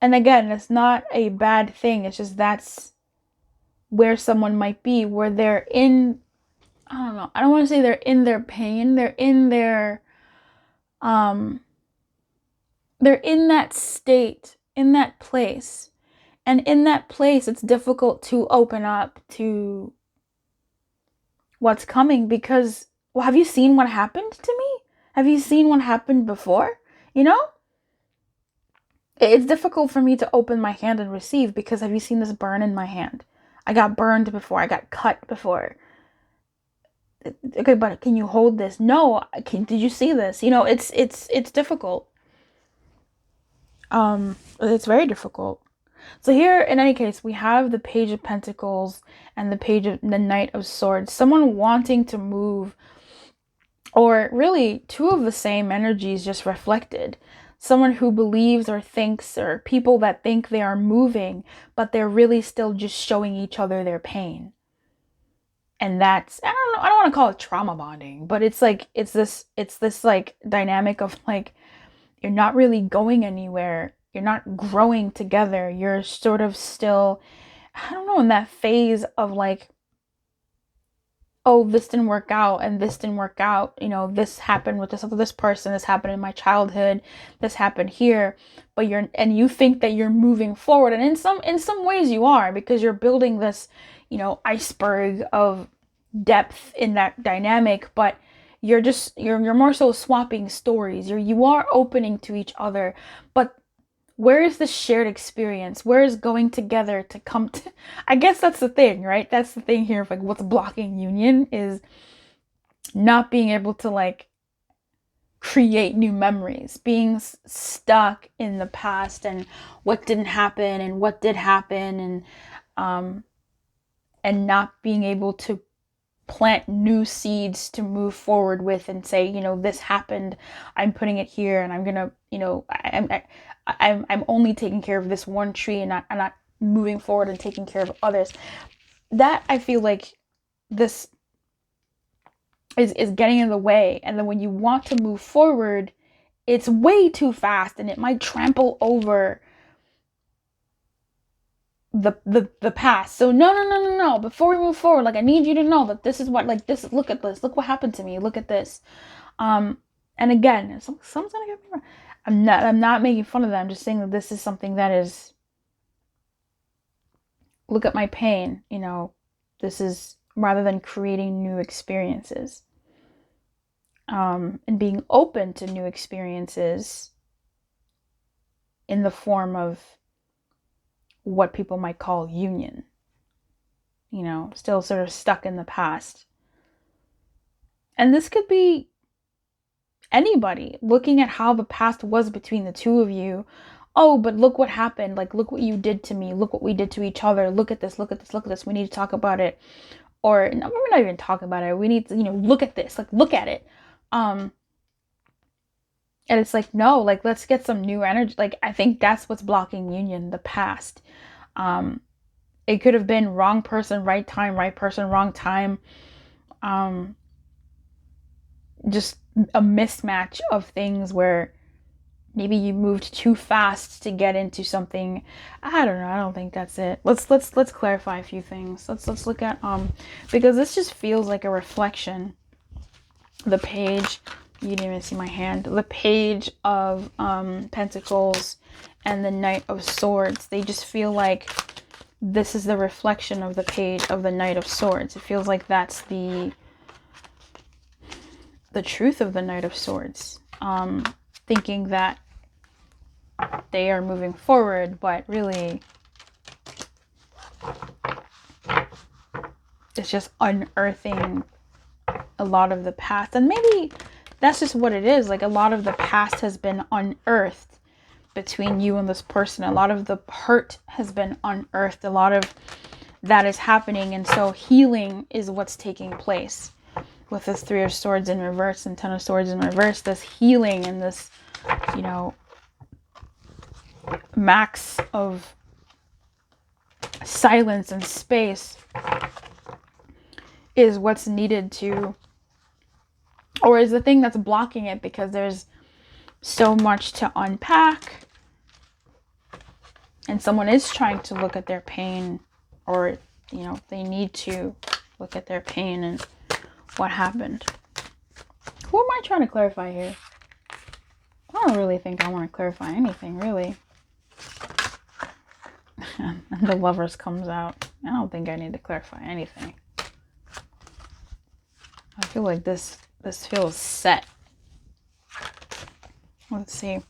And again, it's not a bad thing. It's just that's where someone might be, where they're in, I don't know. I don't want to say they're in their pain. They're in that state, in that place. And in that place, it's difficult to open up to what's coming because, well, have you seen what happened to me? Have you seen what happened before? It's difficult for me to open my hand and receive because have you seen this burn in my hand? I got burned before. I got cut before. Okay, but can you hold this? No. Did you see this? It's difficult. It's very difficult. So here, in any case, we have the Page of Pentacles and the Page of the Knight of Swords. Someone wanting to move, or really two of the same energies just reflected. Someone who believes or thinks, or people that think they are moving, but they're really still just showing each other their pain. And that's, I don't want to call it trauma bonding, but it's this like dynamic of like, you're not really going anywhere. You're not growing together. You're sort of still, I don't know, in that phase of like, oh, this didn't work out and this didn't work out. This happened with this person. This happened in my childhood. This happened here. But you think that you're moving forward. And in some ways you are, because you're building this, iceberg of depth in that dynamic. But you're more so swapping stories. You are opening to each other. But where is the shared experience? Where is going together to come to? I guess that's the thing, right? That's the thing here of like what's blocking union is not being able to like create new memories, being stuck in the past and what didn't happen and what did happen, and not being able to plant new seeds to move forward with and say, this happened, I'm putting it here, and I'm gonna, I'm only taking care of this one tree, and I'm not moving forward and taking care of others. That I feel like this is getting in the way. And then when you want to move forward, it's way too fast, and it might trample over the past. So no. Before we move forward, like I need you to know that this is what, like this. Look at this. Look what happened to me. Look at this. And again, someone's gonna get me wrong. I'm not making fun of them. I'm just saying that this is something that is. Look at my pain. This is rather than creating new experiences. And being open to new experiences in the form of what people might call union. Still sort of stuck in the past. And this could be anybody looking at how the past was between the two of you. Oh, but look what happened. Like, look what you did to me. Look what we did to each other. Look at this. Look at this. Look at this. We need to talk about it. Or no, we're not even talking about it. We need to, look at this. Like, look at it. And it's like, no, like, let's get some new energy. Like, I think that's what's blocking union, the past. It could have been wrong person, right time, right person, wrong time. Just a mismatch of things where Maybe you moved too fast to get into something. I don't know. I don't think that's it. Let's clarify a few things. Let's look at because this just feels like a reflection. The page, you didn't even see my hand. The page of Pentacles and the Knight of Swords. They just feel like this is the reflection of the page of the Knight of Swords. It feels like that's the truth of the Knight of Swords. Thinking that they are moving forward, but really it's just unearthing a lot of the past. And maybe that's just what it is. Like, a lot of the past has been unearthed between you and this person. A lot of the hurt has been unearthed. A lot of that is happening. And so healing is what's taking place with this Three of Swords in reverse and Ten of Swords in reverse. This healing and this, you know, max of silence and space is what's needed to, or is the thing that's blocking it, because there's so much to unpack and someone is trying to look at their pain, or, you know, they need to look at their pain and what happened. Who am I trying to clarify here? I don't really think I want to clarify anything, really. And the Lovers comes out. I don't think I need to clarify anything. I feel like this feels set. Let's see.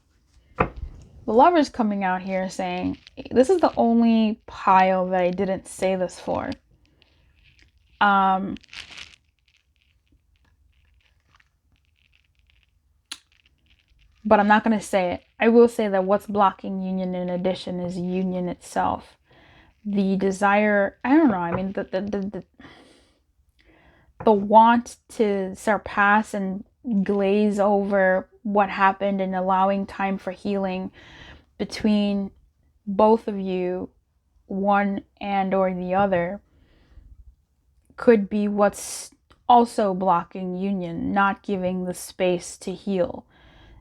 The Lovers coming out here saying, this is the only pile that I didn't say this for. But I'm not going to say it. I will say that what's blocking union in addition is union itself. The desire, I don't know, I mean, the want to surpass and glaze over what happened and allowing time for healing between both of you, one and or the other, could be what's also blocking union, not giving the space to heal,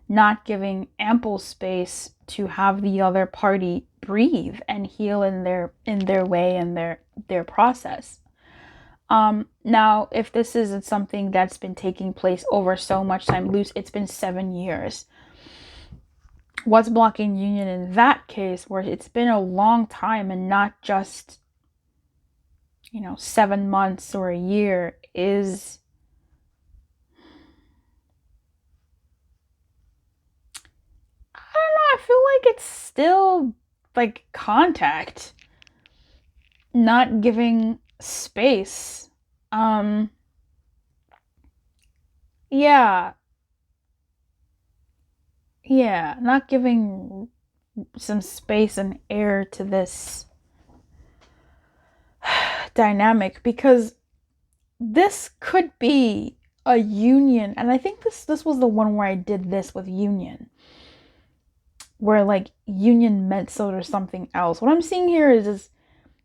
not giving ample space to have the other party breathe and heal in their way and their process. Now, if this isn't something that's been taking place over so much time, it's been 7 years. What's blocking union in that case, where it's been a long time and not just, 7 months or a year, is I don't know, I feel like it's still like contact, not giving space. Yeah, not giving some space and air to this dynamic, because this could be a union. And I think this was the one where I did this with union, where like union meant sort of something else. What I'm seeing here is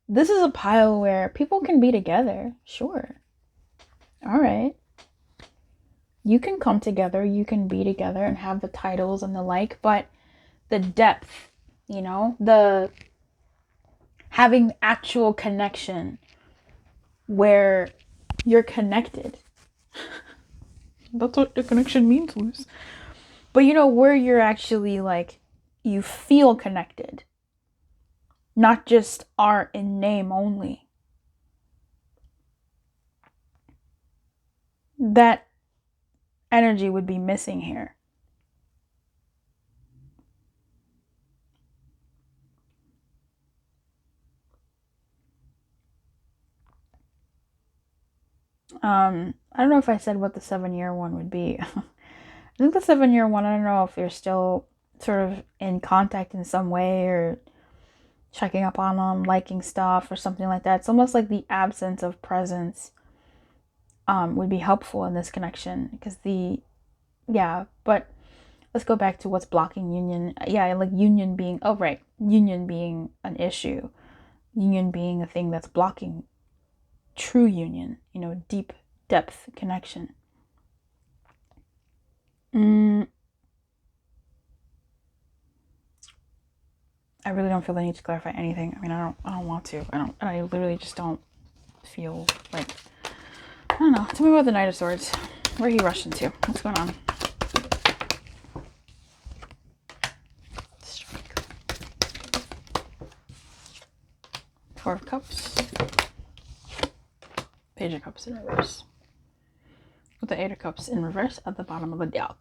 this is a pile where people can be together. Sure. All right. You can come together, you can be together and have the titles and the like, but the depth, the having actual connection where you're connected. That's what the connection means, Luce. But where you're actually like, you feel connected, not just are in name only. That energy would be missing here. I don't know if I said what the 7-year one would be. I think the 7-year one, I don't know if you're still sort of in contact in some way, or checking up on them, liking stuff or something like that. It's almost like the absence of presence would be helpful in this connection, because but let's go back to what's blocking union. Yeah, like union being, union being an issue, union being a thing that's blocking true union, deep depth connection. I really don't feel the need to clarify anything. I mean, I don't want to. I literally just don't feel like, I don't know. Tell me about the Knight of Swords. Where are you rushing to? What's going on? Strike. Four of Cups. Page of Cups in reverse. With the Eight of Cups in reverse at the bottom of the deck.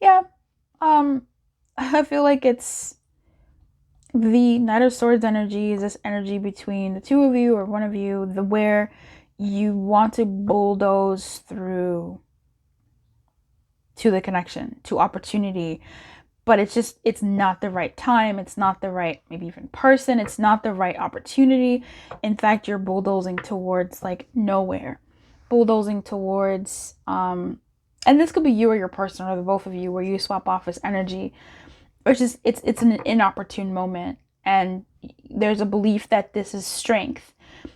Yeah. I feel like it's the Knight of Swords energy is this energy between the two of you or one of you, where you want to bulldoze through to the connection, to opportunity, but it's not the right time. It's not the right, maybe even person. It's not the right opportunity. In fact, you're bulldozing towards like nowhere, bulldozing towards, and this could be you or your person or the both of you, where you swap off this energy. It's just, it's an inopportune moment. And there's a belief that this is strength,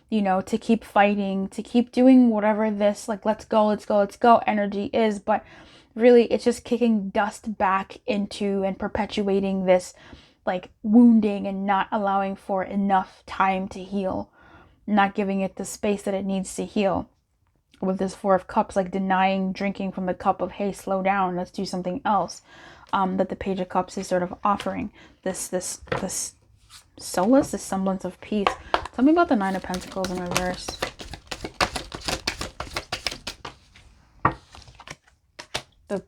you know, to keep fighting, to keep doing whatever this, like, let's go energy is. But really, it's just kicking dust back into and perpetuating this, like, wounding and not allowing for enough time to heal, not giving it the space that it needs to heal. With this Four of Cups, like denying drinking from the cup of, hey, slow down, let's do something else. That the Page of Cups is sort of offering this solace, this semblance of peace. Tell me about the Nine of Pentacles in reverse.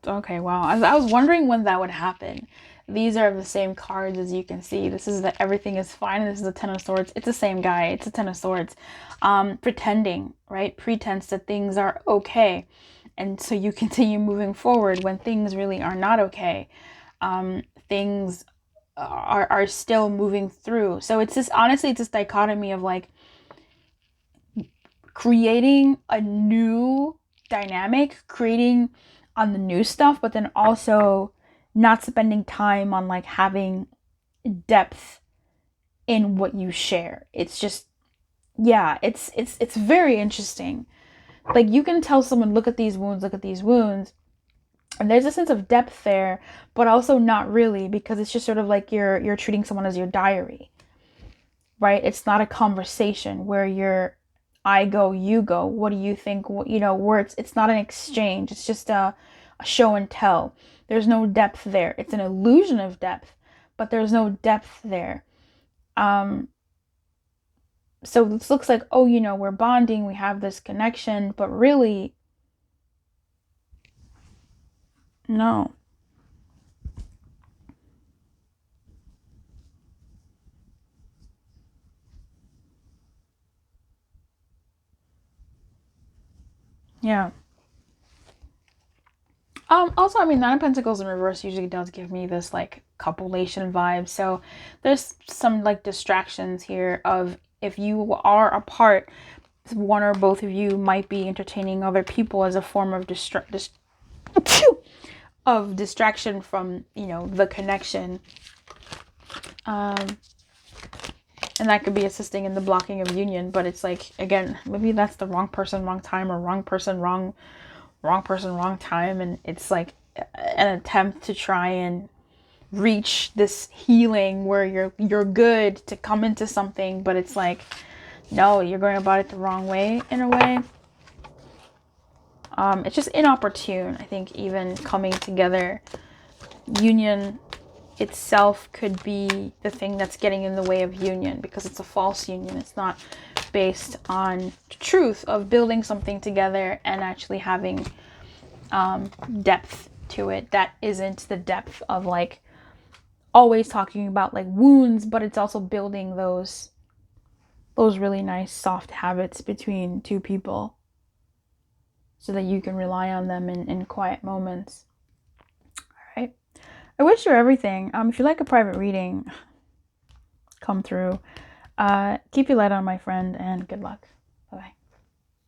Okay, wow. I was wondering when that would happen. These are the same cards, as you can see. This is that everything is fine. This is the Ten of Swords. It's the same guy. It's a Ten of Swords. Pretending, right? Pretense that things are okay. And so you continue moving forward when things really are not okay. Things are still moving through. So it's just, honestly, it's this dichotomy of like creating a new dynamic, creating on the new stuff, but then also not spending time on like having depth in what you share. It's just, yeah, it's very interesting. Like, you can tell someone, look at these wounds, and there's a sense of depth there, but also not really, because it's just sort of like you're treating someone as your diary, right? It's not a conversation where you're, I go, you go, what do you think, you know, words. It's not an exchange. It's just a show and tell. There's no depth there. It's an illusion of depth, but there's no depth there. So this looks like, oh, you know, we're bonding, we have this connection, but really, no. Yeah. Also, I mean, Nine of Pentacles in reverse usually does give me this like copulation vibe. So there's some like distractions here of, if you are apart, one or both of you might be entertaining other people as a form of distraction from, you know, the connection. And that could be assisting in the blocking of union, but it's like, again, maybe that's the wrong person, wrong time, or wrong person, wrong person, wrong time. And it's like an attempt to try and reach this healing where you're good to come into something, but it's like, no, you're going about it the wrong way, in a way. It's just inopportune. I think even coming together, union itself could be the thing that's getting in the way of union, because it's a false union. It's not based on truth of building something together and actually having depth to it. That isn't the depth of like always talking about like wounds, but it's also building those really nice soft habits between two people so that you can rely on them in quiet moments. All right. I wish you everything. If you like a private reading, come through. Keep your light on, my friend, and good luck.